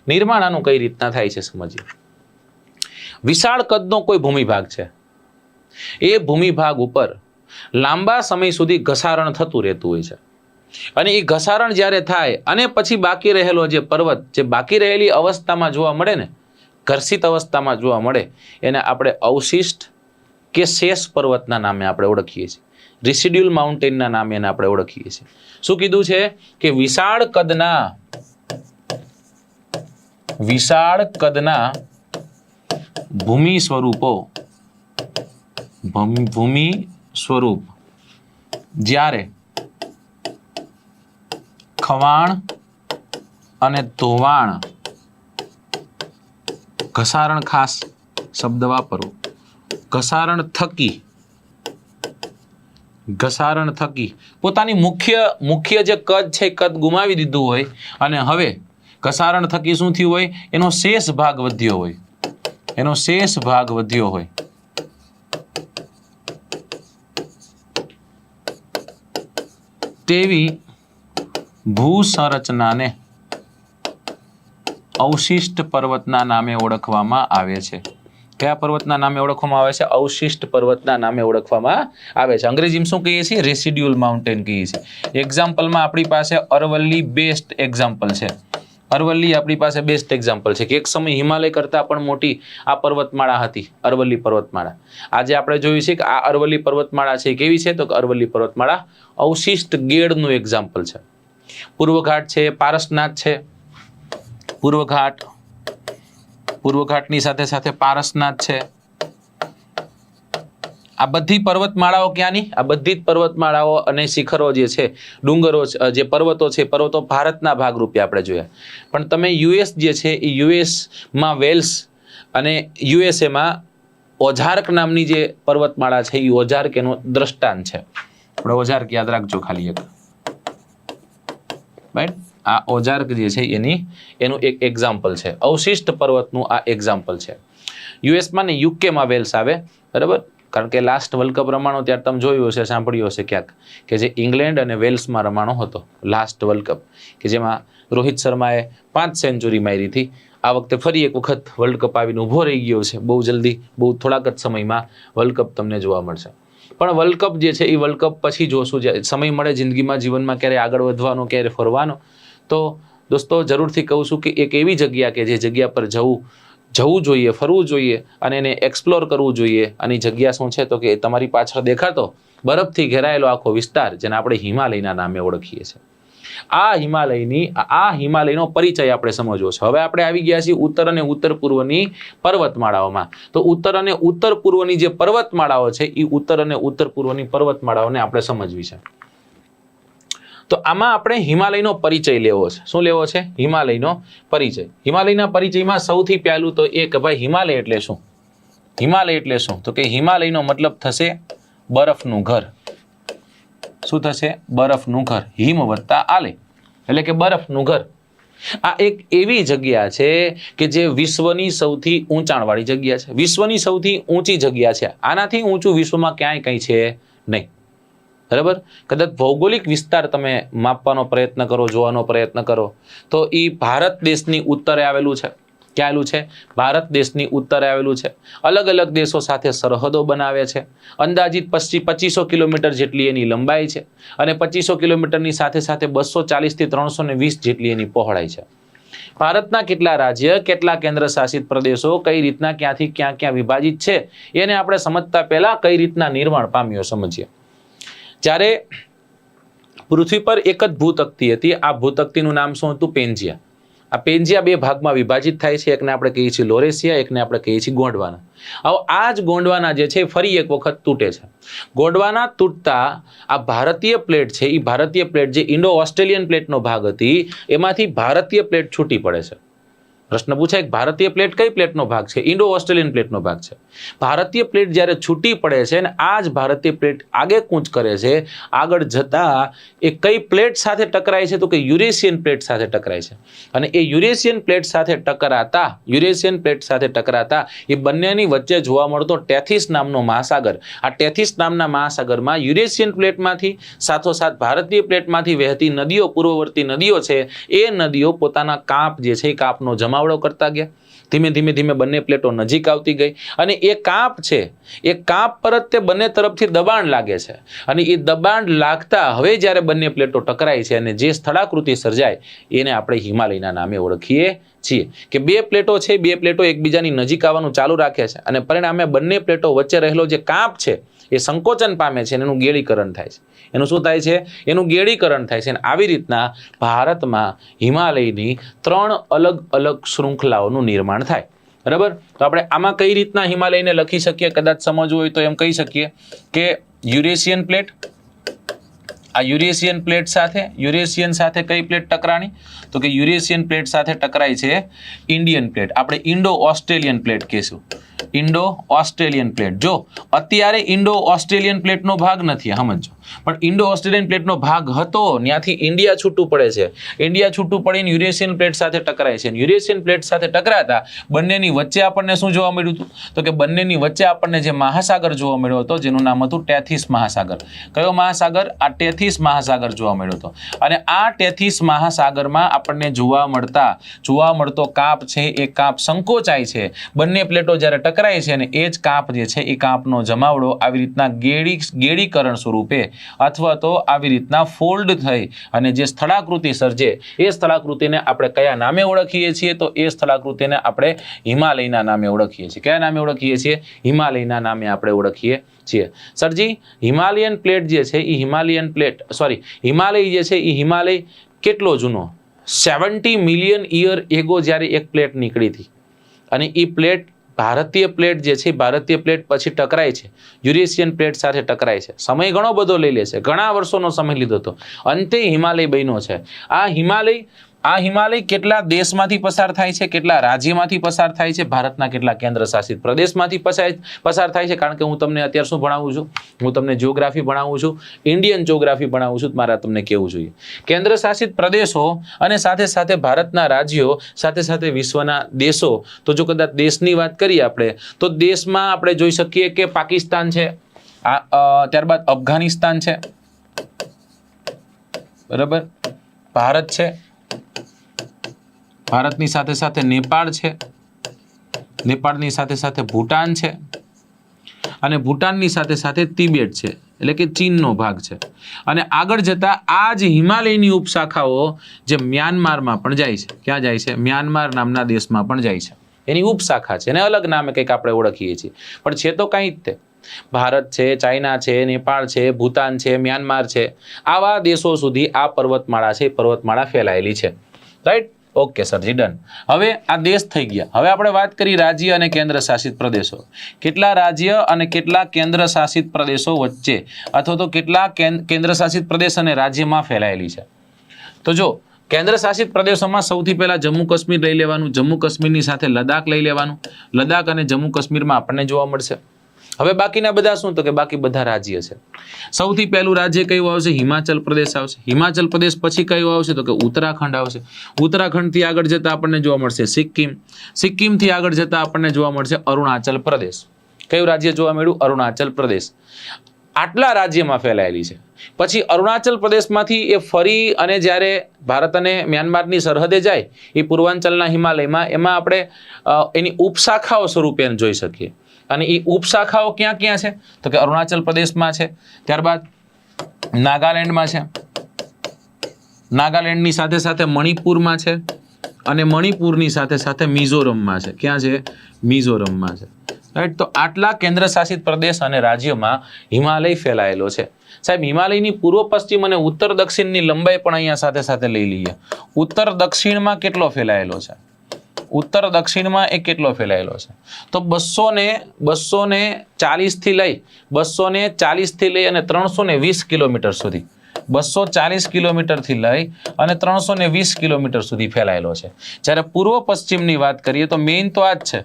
નિર્માણ આનું કઈ રીતના થાય છે સમજીએ. વિશાળ કદનો કોઈ ભૂમિભાગ છે, એ ભૂમિભાગ ઉપર લાંબા સમય સુધી ઘસારણ થતું રહેતું હોય છે. અને એ ઘસારણ જ્યારે થાય અને પછી બાકી રહેલો જે પર્વત, જે બાકી રહેલી અવસ્થામાં જોવા મળે ને, ઘર્ષિત અવસ્થામાં જોવા મળે, એને આપણે અવશિષ્ટ કે શેષ પર્વતના નામે આપણે ઓળખીએ છીએ. રેસિડ્યુઅલ માઉન્ટેનના નામે એને આપણે ઓળખીએ છીએ. શું કીધું છે કે વિશાળ કદના ભૂમિ સ્વરૂપ જ્યારે ખવાણ અને ધોવાણ, ઘસારણ, ખાસ શબ્દ વાપરો, ઘસારણ થકી પોતાની મુખ્ય જે કદ છે કદ ગુમાવી દીધું હોય અને હવે ઘસારણ થકી શું થયું હોય? એનો શેષ ભાગ વધ્યો હોય, તેવી ભૂસંરચનાને અવશિષ્ટ પર્વતના નામે ઓળખવામાં આવે છે. કયા પર્વતના નામે ઓળખવામાં આવે છે? અવશિષ્ટ પર્વતના નામે ઓળખવામાં આવે છે. અંગ્રેજીમાં શું કહીએ છીએ? રેસિડ્યુઅલ માઉન્ટેન કહીએ છીએ. એક્ઝામ્પલમાં આપણી પાસે અરવલ્લી બેસ્ટ એક્ઝામ્પલ છે. અરવલ્લી આપણી પાસે બેસ્ટ એક્ઝામ્પલ છે કે એક સમય હિમાલય કરતાં પણ મોટી આ પર્વતમાળા હતી, અરવલ્લી પર્વતમાળા. આજે આપણે જોયું છે કે આ અરવલ્લી પર્વતમાળા છે કેવી છે? તો અરવલ્લી પર્વતમાળા અવશિષ્ટ ગેડનું એક્ઝામ્પલ છે. પૂર્વઘાટ છે, પારસનાથ છે, પૂર્વઘાટની સાથે સાથે પારસનાથ છે. આ બધી પર્વતમાળાઓ ક્યાંની? આ બધી જ પર્વતમાળાઓ અને શિખરો જે છે, ડુંગરો, જે પર્વતો છે, પર્વતો ભારતના ભાગરૂપે આપણે જોયા. પણ તમે યુએસ જે છે એ યુએસમાં વેલ્સ અને યુએસએમાં ઓઝાર્ક નામની જે પર્વતમાળા છે એ ઓઝાર્ક એનો દ્રષ્ટાંત છે. આપણે ઓઝાર્ક યાદ રાખજો ખાલી એક, રાઈટ? આ ઓઝાર્ક જે છે એનું એક એક્ઝામ્પલ છે. અવશિષ્ટ પર્વતનું આ એક્ઝામ્પલ છે. યુએસમાં ને યુકેમાં વેલ્સ આવે, બરાબર? કારણ કે લાસ્ટ વર્લ્ડ કપ રમાણો ત્યારે તમે જોયું હશે, સાંભળ્યું હશે ક્યાંક કે જે ઇંગ્લેન્ડ અને વેલ્સમાં રમાણો હતો લાસ્ટ વર્લ્ડ કપ, કે જેમાં રોહિત શર્માએ 5 સેન્ચુરી મારી હતી. આ વખતે ફરી એક વખત વર્લ્ડ કપ આવીને ઊભો રહી ગયો છે. બહુ જલ્દી, બહુ થોડાક જ સમયમાં વર્લ્ડ કપ તમને જોવા મળશે. પણ વર્લ્ડ કપ જે છે એ વર્લ્ડ કપ પછી જોશું, જે સમય મળે જિંદગીમાં, જીવનમાં ક્યારે આગળ વધવાનો, ક્યારે ફરવાનો, તો દોસ્તો જરૂરથી કહું છું કે એક એવી જગ્યા કે જે જગ્યા પર જવું જોઈએ, ફરવું જોઈએ અને એને એક્સપ્લોર કરવું જોઈએ. અને જગ્યા શું છે તો કે તમારી પાછળ દેખાતો બરફથી ઘેરાયેલો આખો વિસ્તાર, જેને આપણે હિમાલયના નામે ઓળખીએ છીએ. આ હિમાલયનો પરિચય આપણે સમજવો છે. હવે આપણે આવી ગયા છીએ ઉત્તર અને ઉત્તર પૂર્વની પર્વતમાળાઓમાં. તો ઉત્તર અને ઉત્તર પૂર્વની જે પર્વતમાળાઓ છે એ ઉત્તર અને ઉત્તર પૂર્વની પર્વતમાળાઓને આપણે સમજવી છે. તો આમાં આપણે હિમાલયનો પરિચય લેવો છે. શું લેવો છે? હિમાલયનો પરિચય. હિમાલયના પરિચયમાં સૌથી પહેલું તો એ કે ભાઈ હિમાલય એટલે શું? હિમાલય એટલે શું? તો કે હિમાલયનો મતલબ થશે બરફનું ઘર. શું થશે? બરફનું ઘર. હિમ વત્તા આલે એટલે કે બરફનું ઘર. આ એક એવી જગ્યા છે કે જે વિશ્વની સૌથી ઊંચાણવાળી જગ્યા છે, વિશ્વની સૌથી ઊંચી જગ્યા છે. આનાથી ઊંચું વિશ્વમાં ક્યાંય કંઈ છે નહીં, બરાબર? કદાચ ભૌગોલિક વિસ્તાર તમે માપવાનો પ્રયત્ન કરો, જોવાનો પ્રયત્ન કરો, તો એ ભારત દેશની ઉત્તરે આવેલું છે. ક્યાં આવેલું છે? ભારત દેશની ઉત્તરે આવેલું છે. અલગ અલગ દેશો સાથે સરહદો બનાવે છે. અંદાજિત 2500 કિલોમીટર જેટલી એની લંબાઈ છે અને 2500 કિલોમીટરની સાથે સાથે 240 થી 320 જેટલી એની પહોળાઈ છે. ભારતના કેટલા રાજ્ય, કેટલા કેન્દ્ર શાસિત પ્રદેશો, કઈ રીતના ક્યાંથી ક્યાં ક્યાં વિભાજિત છે, એને આપણે સમજતા પહેલા કઈ રીતના નિર્માણ પામ્યો સમજીએ. જ્યારે પૃથ્વી પર એક જ ભૂતકતી હતી, આ ભૂતકતીનું નામ શું હતું? પેન્જિયા. આ પેન્જિયા બે ભાગમાં વિભાજિત થાય છે, એકને આપણે કહીએ છીએ લોરેશિયા, એકને આપણે કહીએ છીએ ગોંડવાના. હવે આ જ ગોંડવાના જે છે ફરી એક વખત તૂટે છે. ગોંડવાના તૂટતા આ ભારતીય પ્લેટ છે, એ ભારતીય પ્લેટ જે ઇન્ડો ઓસ્ટ્રેલિયન પ્લેટનો ભાગ હતી, એમાંથી ભારતીય પ્લેટ છૂટી પડે છે. પ્રશ્ન પૂછાય, ભારતીય પ્લેટ કઈ પ્લેટનો ભાગ છે? ઇન્ડો ઓસ્ટ્રેલિયન પ્લેટનો ભાગ છે. ભારતીય પ્લેટ જ્યારે છૂટી પડે છે અને આ જ ભારતીય પ્લેટ આગે કૂચ કરે છે, આગળ જતા એ કઈ પ્લેટ સાથે ટકરાય છે? તો કે યુરેશિયન પ્લેટ સાથે ટકરાય છે. અને એ યુરેશિયન પ્લેટ સાથે ટકરાતા એ બંનેની વચ્ચે જોવા મળતો ટેથીસ નામનો મહાસાગર. આ ટેથીસ નામના મહાસાગરમાં યુરેશિયન પ્લેટમાંથી સાથોસાથ ભારતીય પ્લેટમાંથી વહેતી નદીઓ, પૂર્વવર્તી નદીઓ છે, એ નદીઓ પોતાના કાપ જે છે એ કાપનો જમાવડો કરતા ગયા. ધીમે ધીમે બંને પ્લેટો નજીક આવતી ગઈ અને એ કાપ છે, એ કાપ પરત તે બંને તરફથી દબાણ લાગે છે અને એ દબાણ લાગતા હવે જ્યારે બંને પ્લેટો ટકરાય છે અને જે સ્થળાકૃતિ સર્જાય એને આપણે હિમાલયના નામે ઓળખીએ છીએ. કે બે પ્લેટો છે, બે પ્લેટો એકબીજાની નજીક આવવાનું ચાલુ રાખે છે અને પરિણામે બંને પ્લેટો વચ્ચે રહેલો જે કાપ છે એ સંકોચન પામે છે અને એનું ગેળીકરણ થાય છે. એનું શું થાય છે? એનું ગેળીકરણ થાય છે. અને આવી રીતના ભારતમાં હિમાલયની 3 અલગ અલગ શૃંખલાઓનું નિર્માણ થાય. બરાબર? તો આપણે આમાં કઈ રીતના હિમાલયને લખી શકીએ? કદાચ સમજવું હોય તો એમ કહી શકીએ કે યુરેશિયન પ્લેટ, આ યુરેશિયન પ્લેટ સાથે કઈ પ્લેટ ટકરાણી? તો કે યુરેશિયન પ્લેટ સાથે ટકરાય છે ઇન્ડિયન પ્લેટ. આપણે ઇન્ડો ઓસ્ટ્રેલિયન પ્લેટ કહીશું. Indo Australian plate. જો અત્યારે ઇન્ડો ઓસ્ટ્રેલિયન પ્લેટનો ભાગ નથી, સમજો, પણ ઇન્ડો ઓસ્ટ્રેલિયન પ્લેટનો ભાગ હતો, ત્યાંથી ઇન્ડિયા છૂટું પડે છે. ઇન્ડિયા છૂટું પડીને યુરેશિયન પ્લેટ સાથે ટકરાય છે. યુરેશિયન પ્લેટ સાથે ટકરાતા બંનેની વચ્ચે આપણને શું જોવા મળ્યું હતું? તો કે બંનેની વચ્ચે આપણને જે મહાસાગર જોવા મળ્યો હતો, જેનું નામ હતું ટેથીસ મહાસાગર. કયો મહાસાગર? આ ટેથીસ મહાસાગર જોવા મળ્યો હતો. અને આ ટેથીસ મહાસાગરમાં આપણને જોવા મળતો કાપ છે, એ કાપ સંકોચાય છે. બંને પ્લેટો જ્યારે ટકરાય છે અને એ જ કાપ જે છે એ કાપનો જમાવડો આવી રીતના ગેળીકરણ સ્વરૂપે અથવા તો આવી રીતના ફોલ્ડ થઈ અને જે સ્થળાકૃતિ સર્જે, એ સ્થળાકૃતિને આપણે કયા નામે ઓળખીએ છીએ? તો એ સ્થળાકૃતિને આપણે હિમાલયના નામે ઓળખીએ છીએ. કયા નામે ઓળખીએ છીએ? હિમાલયના નામે આપણે ઓળખીએ છીએ. સરજી, હિમાલયન પ્લેટ જે છે એ હિમાલય જે છે એ હિમાલય કેટલો જૂનો? 70 મિલિયન યર એગો જ્યારે એક પ્લેટ નીકળી હતી અને એ પ્લેટ ભારતીય પ્લેટ જે છે, ભારતીય પ્લેટ પછી ટકરાય છે યુરેશિયન પ્લેટ સાથે ટકરાય છે. સમય ઘણો બધો લઈ લે છે, ઘણા વર્ષોનો સમય લીધો હતો, અંતે હિમાલય બન્યો છે. આ હિમાલય કેટલા દેશમાંથી પસાર થાય છે? કેટલા રાજ્યમાંથી પસાર થાય છે? ભારતના કેટલા કેન્દ્ર શાસિત પ્રદેશમાંથી પસાર થાય છે? કારણ કે હું તમને અત્યારે શું ભણાવું છું? હું તમને જિયોગ્રાફી ભણાવું છું, ઇન્ડિયન જિયોગ્રાફી ભણાવું છું. મારે તમને કહેવું જોઈએ કેન્દ્ર શાસિત પ્રદેશો અને સાથે સાથે ભારતના રાજ્યો, સાથે સાથે વિશ્વના દેશો. તો જો કદાચ દેશની વાત કરીએ આપણે, તો દેશમાં આપણે જોઈ શકીએ કે પાકિસ્તાન છે, ત્યારબાદ અફઘાનિસ્તાન છે, બરાબર, ભારત છે, ભારતની સાથે સાથે નેપાળ છે, નેપાળની સાથે સાથે ભૂટાન છે અને ભૂટાનની સાથે સાથે તિબેટ છે, એટલે કે ચીનનો ભાગ છે. અને આગળ જતા આ જ હિમાલયની ઉપશાખાઓ જે મ્યાનમારમાં પણ જાય છે. ક્યાં જાય છે? મ્યાનમાર નામના દેશમાં પણ જાય છે. એની ઉપશાખા છે, એને અલગ નામે કંઈક આપણે ઓળખીએ છીએ, પણ છે તો કંઈ જ તે. ભારત છે, ચાઇના છે, નેપાળ છે, ભૂટાન છે, મ્યાનમાર છે, આવા દેશો સુધી આ પર્વતમાળા ફેલાયેલી છે. રાઈટ? Okay સરજી, done. હવે આ દેશ થઈ ગયા. હવે આપણે વાત કરી રાજ્ય અને કેન્દ્ર શાસિત પ્રદેશો. કેટલા રાજ્ય અને કેટલા કેન્દ્ર શાસિત પ્રદેશો વચ્ચે અથવા તો કેટલા કેન્દ્ર શાસિત પ્રદેશ અને રાજ્યમાં ફેલાયેલી છે? તો જો કેન્દ્ર શાસિત પ્રદેશોમાં સૌથી પહેલા જમ્મુ કાશ્મીર લઈ લેવાનું. જમ્મુ કાશ્મીરની સાથે લદ્દાખ લઈ લેવાનું. લદ્દાખ અને જમ્મુ કાશ્મીરમાં આપણને જોવા મળશે. હવે બાકીના બધા શું? તો કે બાકી બધા રાજ્ય છે. સૌથી પહેલું રાજ્ય કયું આવશે? હિમાચલ પ્રદેશ આવશે. હિમાચલ પ્રદેશ પછી કયું આવશે? તો કે ઉત્તરાખંડ આવશે. ઉત્તરાખંડથી આગળ જતા આપણને જોવા મળશે સિક્કિમ. સિક્કિમથી આગળ જતા આપણને જોવા મળશે અરુણાચલ પ્રદેશ. કયું રાજ્ય જોવા મળ્યું? અરુણાચલ પ્રદેશ. આટલા રાજ્યમાં ફેલાયેલી છે. પછી અરુણાચલ પ્રદેશમાંથી એ ફરી અને જ્યારે ભારત અને મ્યાનમારની સરહદે જાય, એ પૂર્વાંચલના હિમાલયમાં, એમાં આપણે એની ઉપશાખાઓ સ્વરૂપે જોઈ શકીએ. અને એ ઉપશાખાઓ ક્યાં ક્યાં છે? તો કે અરુણાચલ પ્રદેશમાં છે, ત્યારબાદ નાગાલેન્ડમાં છે, નાગાલેન્ડની સાથે સાથે મણિપુરમાં છે, અને મણિપુરની સાથે સાથે મિઝોરમમાં છે. ક્યાં છે? મિઝોરમમાં છે. રાઈટ. તો આટલા કેન્દ્ર શાસિત પ્રદેશ અને રાજ્યોમાં હિમાલય ફેલાયેલો છે. સાહેબ હિમાલયની પૂર્વ પશ્ચિમ અને ઉત્તર દક્ષિણની લંબાઈ પણ અહીંયા સાથે સાથે લઈ લઈએ. ઉત્તર દક્ષિણમાં કેટલો ફેલાયેલો છે? ઉત્તર દક્ષિણમાં એ કેટલો ફેલાયેલો છે? તો 240 થી લઈ અને 320 કિલોમીટર સુધી, 240 કિલોમીટરથી લઈ અને 320 કિલોમીટર સુધી ફેલાયેલો છે. જ્યારે પૂર્વ પશ્ચિમની વાત કરીએ તો મેઇન તો આ જ છે.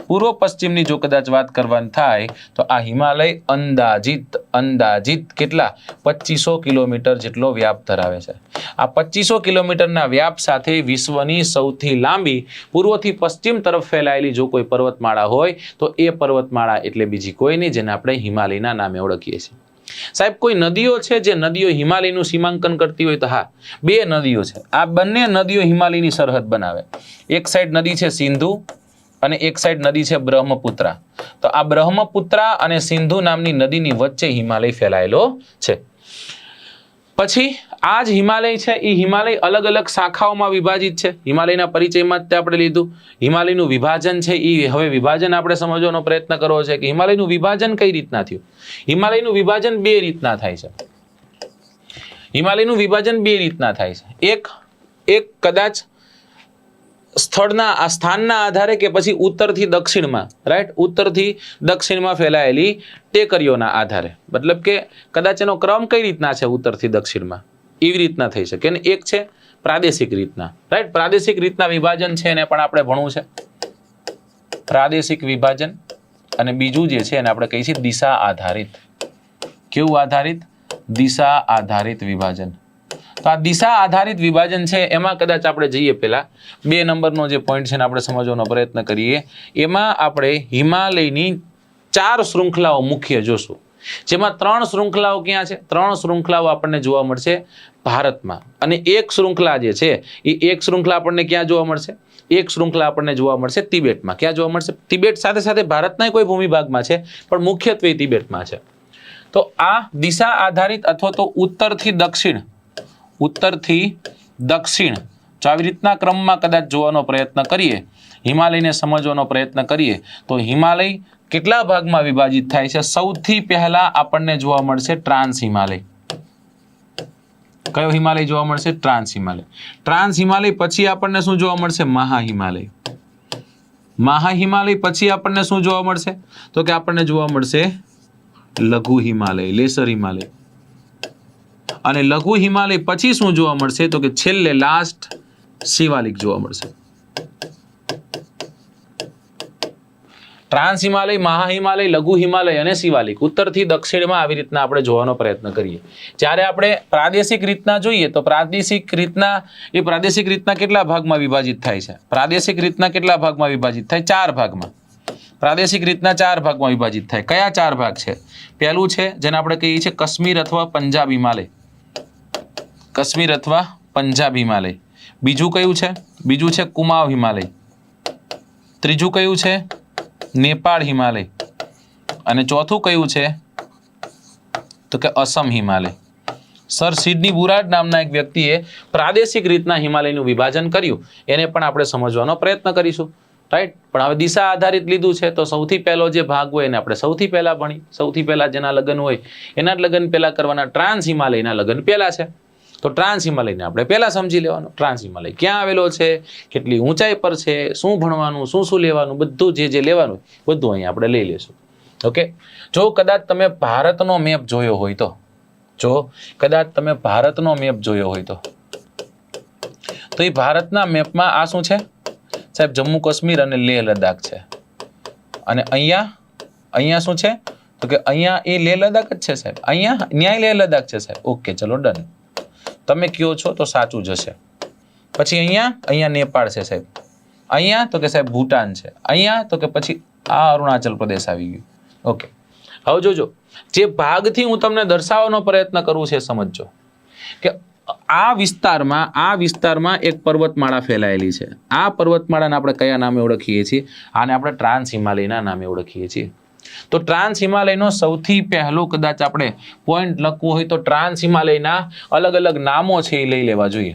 પૂર્વ પશ્ચિમની જો કદાચ વાત કરવાની થાય તો આ હિમાલય અંદાજિત કેટલા 2500 કિલોમીટર જેટલો વ્યાપ ધરાવે છે. આ 2500 કિલોમીટરના વ્યાપ સાથે વિશ્વની સૌથી લાંબી પૂર્વથી પશ્ચિમ તરફ ફેલાયેલી જો કોઈ પર્વતમાળા હોય તો એ પર્વતમાળા એટલે બીજી કોઈ નહીં, જેને આપણે હિમાલયના નામે ઓળખીએ છીએ. સાહેબ કોઈ નદીઓ છે જે નદીઓ હિમાલયનું સીમાંકન કરતી હોય? તો હા, 2 નદીઓ છે. આ બંને નદીઓ હિમાલયની સરહદ બનાવે. એક સાઈડ નદી છે સિંધુ અને એક સાઈડ નદી છે બ્રહ્મપુત્રા. તો આ બ્રહ્મપુત્રા અને સિંધુ નામની નદીની વચ્ચે હિમાલય ફેલાયેલો છે. પછી આ જ હિમાલય છે એ હિમાલય અલગ અલગ શાખાઓમાં વિભાજિત છે. હિમાલયના પરિચયમાં જ આપણે લીધું. હિમાલયનું વિભાજન છે એ હવે વિભાજન આપણે સમજવાનો પ્રયત્ન કરવો છે કે હિમાલયનું વિભાજન કઈ રીતના થયું. હિમાલયનું વિભાજન 2 રીતના થાય છે. હિમાલયનું વિભાજન 2 રીતના થાય છે. એક કદાચ સ્થાનના આધારે કે પછી ઉત્તરથી દક્ષિણમાં, રાઈટ, ઉત્તરથી દક્ષિણમાં ફેલાયેલી ટેકરીઓના આધારે. મતલબ કે કદાચ એનો ક્રમ કઈ રીતના છે ઉત્તરથી દક્ષિણમાં, એવી રીતના થઈ શકે. અને એક છે પ્રાદેશિક રીતના, રાઈટ. પ્રાદેશિક રીતના વિભાજન છે એને પણ આપણે ભણવું છે, પ્રાદેશિક વિભાજન. અને બીજું જે છે એને આપણે કહીએ છીએ દિશા આધારિત. કેવું આધારિત? દિશા આધારિત વિભાજન. તો આ દિશા આધારિત વિભાજન છે એમાં કદાચ આપણે જઈએ પહેલા 2 નંબરનો જે પોઈન્ટ છે ને આપણે સમજવાનો પ્રયત્ન કરીએ. એમાં આપણે હિમાલયની 4 શૃંખલાઓ મુખ્ય જોશું, જેમાં 3 શૃંખલાઓ ક્યાં છે? 3 શૃંખલાઓ આપણને જોવા મળશે ભારતમાં, અને એક શૃંખલા જે છે એ એક શૃંખલા આપણને ક્યાં જોવા મળશે? એક શૃંખલા આપણને જોવા મળશે તિબેટમાં. ક્યાં જોવા મળશે? તિબેટ સાથે સાથે ભારતના કોઈ ભૂમિભાગમાં છે પણ મુખ્યત્વે તિબેટમાં છે. તો આ દિશા આધારિત અથવા તો ઉત્તરથી દક્ષિણ જો આવી રીતના ક્રમમાં કદાચ જોવાનો પ્રયત્ન કરીએ, હિમાલયને સમજવાનો પ્રયત્ન કરીએ તો હિમાલય કેટલા ભાગમાં વિભાજિત થાય છે? સૌથી પહેલા આપણને જોવા મળશે ટ્રાન્સ હિમાલય. કયો હિમાલય જોવા મળશે? ટ્રાન્સ હિમાલય. ટ્રાન્સ હિમાલય પછી આપણને શું જોવા મળશે? મહાહિમાલય. મહાહિમાલય પછી આપણને શું જોવા મળશે? તો કે આપણને જોવા મળશે લઘુ હિમાલય, લેસર હિમાલય. અને લઘુ હિમાલય પછી શું જોવા મળશે? તો કે છેલ્લે લાસ્ટ શિવાલિક જોવા મળશે. ટ્રાન્સ હિમાલય, મહાહિમાલય, લઘુ હિમાલય અને શિવાલિક ઉત્તરથી દક્ષિણમાં આવી રીતના આપણે જોવાનો પ્રયત્ન કરીએ. જ્યારે આપણે પ્રાદેશિક રીતના જોઈએ તો પ્રાદેશિક રીતના કેટલા ભાગમાં વિભાજિત થાય છે? પ્રાદેશિક રીતના કેટલા ભાગમાં વિભાજિત થાય? 4 ભાગમાં. પ્રાદેશિક રીતના 4 ભાગમાં વિભાજિત થાય. કયા 4 ભાગ છે? પહેલું છે જેને આપણે કહીએ છીએ કાશ્મીર અથવા પંજાબ હિમાલય. કાશ્મીર અથવા પંજાબ હિમાલય. બીજું કયું છે? બીજું છે કુમાઉ હિમાલય. ત્રીજું કયું છે? નેપાળ હિમાલય. અને ચોથું કયું છે? તો કે અસમ હિમાલય. સર સિડની બુરાડ નામના એક વ્યક્તિએ પ્રાદેશિક રીતના હિમાલયનું વિભાજન કર્યું, એને પણ આપણે સમજવાનો પ્રયત્ન કરીશું, રાઈટ. પણ હવે દિશા આધારિત લીધું છે તો સૌથી પહેલો જે ભાગ હોય એને આપણે સૌથી પહેલા ભણી. સૌથી પહેલા જેના લગ્ન હોય એના લગ્ન પહેલા કરવાના. ટ્રાન્સ હિમાલયના લગ્ન પહેલા છે તો ટ્રાન્સ હિમાલયને આપણે પહેલા સમજી લેવાનું. ટ્રાન્સ હિમાલય ક્યાં આવેલો છે, કેટલી ઊંચાઈ પર છે, શું ભણવાનું, શું લેવાનું, બધું જે લેવાનું બધું અહીંયા આપણે લઈ લેશું. ઓકે. જો કદાચ તમે ભારતનો મેપ જોયો હોય તો, એ ભારતના મેપમાં આ શું છે સાહેબ? જમ્મુ કાશ્મીર અને લેહ લદ્દાખ છે. અને અહીંયા શું છે? તો કે અહીંયા એ લેહ લદ્દાખ જ છે સાહેબ. અહીંયા ન્યાય લેહ લદ્દાખ છે સાહેબ. ઓકે, ચલો ડન. તમે કયો છો તો સાચું જ હશે. પછી અહીંયા નેપાળ છે સાહેબ. અહીંયા તો કે સાહેબ ભૂટાન છે. અહીંયા તો કે પછી આ અરુણાચલ પ્રદેશ આવી ગયું. ઓકે. હવે જોજો, જે ભાગથી હું તમને દર્શાવવાનો પ્રયત્ન કરું છે સમજજો કે આ વિસ્તારમાં એક પર્વતમાળા ફેલાયેલી છે. આ પર્વતમાળાને આપણે કયા નામે ઓળખીએ છીએ? આને આપણે ટ્રાન્સ હિમાલયના નામે ઓળખીએ છીએ. તો ટ્રાન્સ હિમાલયનો સૌથી પહેલો કદાચ આપણે પોઈન્ટ લખવું હોય તો ટ્રાન્સ હિમાલયના અલગ અલગ નામો છે એ લઈ લેવા જોઈએ.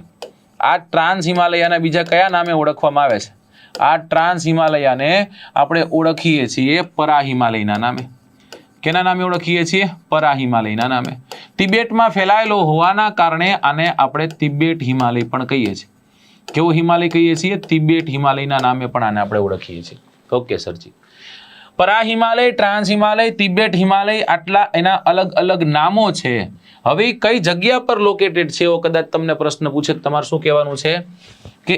આ ટ્રાન્સ હિમાલયાના બીજા કયા નામે ઓળખવામાં આવે છે? આ ટ્રાન્સ હિમાલયાને આપણે ઓળખીએ છીએ પરા હિમાલયના નામે. કેના નામે ઓળખીએ છીએ? પરા હિમાલયના નામે. તિબેટમાં ફેલાયેલો હોવાના કારણે આને આપણે તિબેટ હિમાલય પણ કહીએ છીએ. કેવો હિમાલય કહીએ છીએ? તિબેટ હિમાલયના નામે પણ આને આપણે ઓળખીએ છીએ. ઓકે સરજી. પરા હિમાલય, ટ્રાન્સ હિમાલય, તિબેટ હિમાલય, આટલા એના અલગ અલગ નામો છે. હવે કઈ જગ્યા પર લોકેટેડ છે એવો કદાચ તમને પ્રશ્ન પૂછે, તમારે શું કહેવાનું છે કે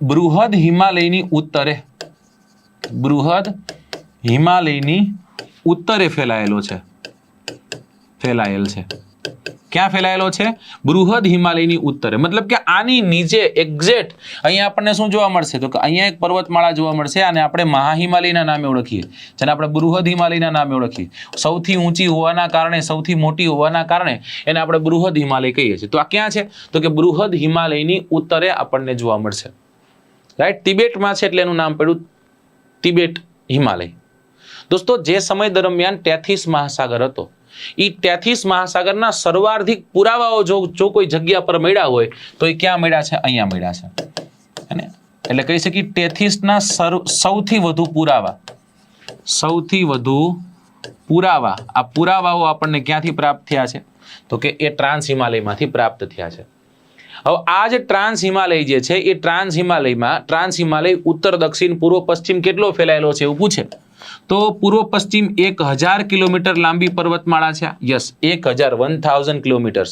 બૃહદ હિમાલયની ઉત્તરે, બૃહદ હિમાલયની ઉત્તરે ફેલાયેલો છે, ફેલાયેલ છે. ક્યાં ફેલાયેલો છે? બૃહદ હિમાલયની ઉત્તરે. મતલબ કે આની નીચે એક્ઝેક્ટ અહીંયા આપણને શું જોવા મળશે? તો કે અહીંયા એક પર્વતમાળા જોવા મળશે અને આપણે મહાહિમાલયના નામે ઓળખીએ, જેને આપણે બૃહદ હિમાલયના નામે ઓળખીએ. સૌથી ઊંચી હોવાના કારણે, સૌથી મોટી હોવાના કારણે એને આપણે બૃહદ હિમાલય કહીએ છીએ. તો આ ક્યાં છે? તો કે બૃહદ હિમાલયની ઉત્તરે આપણને જોવા મળશે. રાઈટ, તિબેટમાં છે એટલે એનું નામ પડ્યું તિબેટ હિમાલય. દોસ્તો, જે સમય દરમિયાન ટેથીસ મહાસાગર હતો, એ ટેથીસ મહાસાગરના સર્વાધિક પુરાવાઓ જો કોઈ જગ્યા પર મળ્યા હોય તો એ ક્યાં મળ્યા છે? અહીંયા મળ્યા છે. અને એટલે કહી શકીએ ટેથીસના સૌથી વધુ પુરાવા, સૌથી વધુ પુરાવા, આ પુરાવાઓ આપણને ક્યાંથી પ્રાપ્ત થયા છે? તો કે એ ટ્રાન્સ હિમાલયમાંથી પ્રાપ્ત થયા છે. હવે આ જે ટ્રાન્સ હિમાલય જે છે એ ટ્રાન્સ હિમાલય ઉત્તર, દક્ષિણ, પૂર્વ, પશ્ચિમ કેટલો ફેલાયેલો છે એવું પૂછે તો પૂર્વ પશ્ચિમ 1000 કિલોમીટર લાંબી પર્વતમાળા છે. Yes, 1000 kilometres.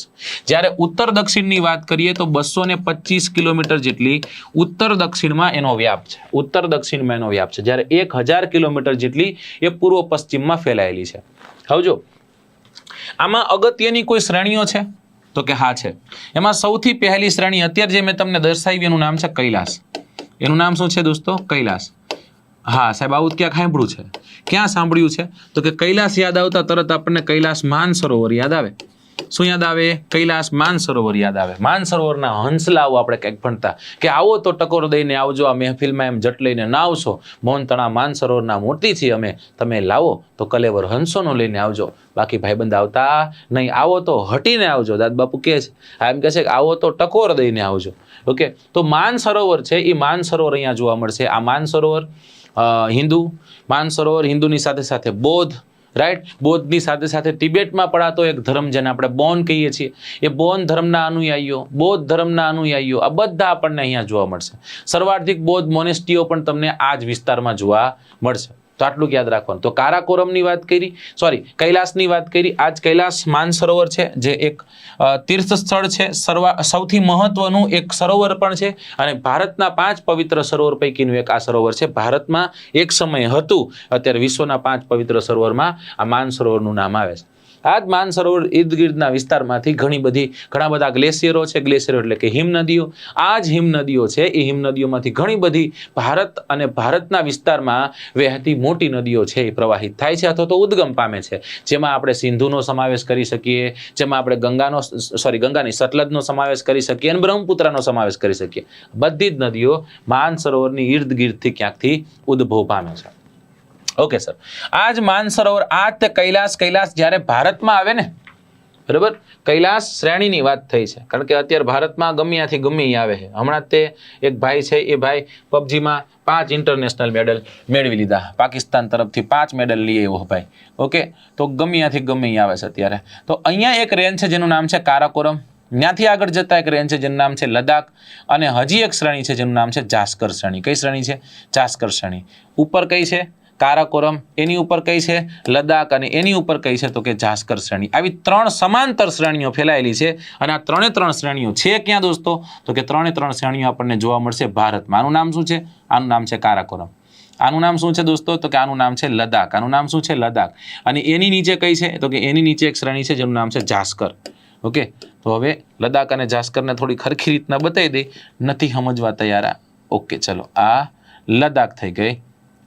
જ્યારે ઉત્તર દક્ષિણની વાત કરીએ તો 225 કિલોમીટર જેટલી ઉત્તર દક્ષિણમાં એનો વ્યાપ છે. ઉત્તર દક્ષિણમાં એનો વ્યાપ છે. જ્યારે 1000 કિલોમીટર જેટલી એ પૂર્વ પશ્ચિમમાં ફેલાયેલી છે. હવે જો આમાં અગત્યની કોઈ શ્રેણીઓ છે તો કે હા છે. એમાં સૌથી પહેલી શ્રેણી અત્યારે જે મેં તમને દર્શાવી એનું નામ છે કૈલાસ. એનું નામ શું છે દોસ્તો? કૈલાસ. હા સાહેબ, આવું ક્યાં સાંભળ્યું છે? ક્યાં સાંભળ્યું છે? તો કે કૈલાસ યાદ આવતા તરત આપણને કૈલાસ માનસરોવર યાદ આવે. શું યાદ આવે? કૈલાસ માનસરોવર યાદ આવે. માનસરોવરના હંસલાઓ આપણે કંઈક ભણતા કે આવો તો ટકોર દઈને આવજો, આ મહેફિલમાં એમ જટ લઈને ના આવશો, મોહનતણા માનસરોવરના મૂર્તિ છીએ અમે, તમે લાવો તો કલેવર હંસોનો લઈને આવજો, બાકી ભાઈબંધ આવતા નહીં. આવો તો હટીને આવજો, દાદ બાપુ કહે છે. એમ કહે છે કે આવો તો ટકોર દઈને આવજો. ઓકે, તો માનસરોવર છે એ માનસરોવર અહીંયા જોવા મળશે. આ માનસરોવર માનસરોવર હિન્દુની સાથે સાથે બૌદ્ધ, રાઈટ, બૌદ્ધની સાથે સાથે તિબેટમાં પડાતો એક ધર્મ જેને આપણે બોન કહીએ છીએ, એ બોન ધર્મના અનુયાયીઓ, બૌદ્ધ ધર્મના અનુયાયીઓ, આ બધા આપણને અહીંયા જોવા મળશે. સર્વાધિક બૌદ્ધ મોનેસ્ટ્રીઓ પણ તમને આ જ વિસ્તારમાં જોવા મળશે. તો આટલું યાદ રાખવાનું. તો કારાકોરમની વાત કરી, કૈલાસની વાત કરી. આજ કૈલાસ માનસરોવર છે જે એક તીર્થ સ્થળ છે, સૌથી મહત્વનું એક સરોવર પણ છે અને ભારતના 5 પવિત્ર સરોવર પૈકીનું એક આ સરોવર છે. ભારતમાં એક સમય હતું, અત્યારે વિશ્વના 5 પવિત્ર સરોવરમાં આ માનસરોવરનું નામ આવે છે. આ જ માનસરોવર ઇર્દ ગિર્દના વિસ્તારમાંથી ઘણા બધા ગ્લેશિયરો છે. ગ્લેશિયરો એટલે કે હિમનદીઓ. આ જ હિમનદીઓ છે એ હિમનદીઓમાંથી ઘણી બધી ભારત અને ભારતના વિસ્તારમાં વહેતી મોટી નદીઓ છે એ પ્રવાહિત થાય છે અથવા તો ઉદ્ગમ પામે છે. જેમાં આપણે સિંધુનો સમાવેશ કરી શકીએ, જેમાં આપણે ગંગાની સતલજનો સમાવેશ કરી શકીએ અને બ્રહ્મપુત્રનો સમાવેશ કરી શકીએ. બધી જ નદીઓ માનસરોવરની ઇર્દ ગિર્દથી ક્યાંકથી ઉદ્ભવ પામે છે. ઓકે સર, આ જ માનસરોવર, આ જ કૈલાસ જ્યારે ભારતમાં આવે ને, બરાબર, કૈલાસ શ્રેણીની વાત થઈ છે કારણ કે અત્યારે ભારતમાં ગમ્યાથી ગમે આવે છે. હમણાં તે એક ભાઈ છે, એ ભાઈ પબજીમાં 5 ઇન્ટરનેશનલ મેડલ મેળવી લીધા. પાકિસ્તાન તરફથી 5 મેડલ લઈ આવ્યો ભાઈ. ઓકે, તો ગમ્યાથી ગમે આવે છે અત્યારે. તો અહીંયા એક રેન્જ છે જેનું નામ છે કારાકોરમ. ત્યાંથી આગળ જતા એક રેન્જ છે જેનું નામ છે લદ્દાખ અને હજી એક શ્રેણી છે જેનું નામ છે જાસ્કર શ્રેણી. કઈ શ્રેણી છે? જાસ્કર શ્રેણી. ઉપર કઈ છે? કારાકોરમ. એની ઉપર કઈ છે? લદ્દાખ. અને એની ઉપર કઈ છે? તો કે જાસ્કર શ્રેણી. આવી 3 સમાંતર શ્રેણીઓ ફેલાયેલી છે અને આ 3 શ્રેણીઓ છે ક્યાં દોસ્તો? તો કે 3 શ્રેણીઓ આપણને જોવા મળશે ભારતમાં. આનું નામ શું છે? આનું નામ છે કારાકોરમ. આનું નામ શું છે દોસ્તો? તો કે આનું નામ છે લદ્દાખ. આનું નામ શું છે? લદ્દાખ. અને એની નીચે કઈ છે? તો કે એની નીચે એક શ્રેણી છે જેનું નામ છે જાસ્કર. ઓકે, તો હવે લદ્દાખ અને જાસ્કરને થોડી ખરખી રીતના બતાવી દઈ, નથી સમજવા તૈયાર. ઓકે, ચલો, આ લદ્દાખ થઈ ગઈ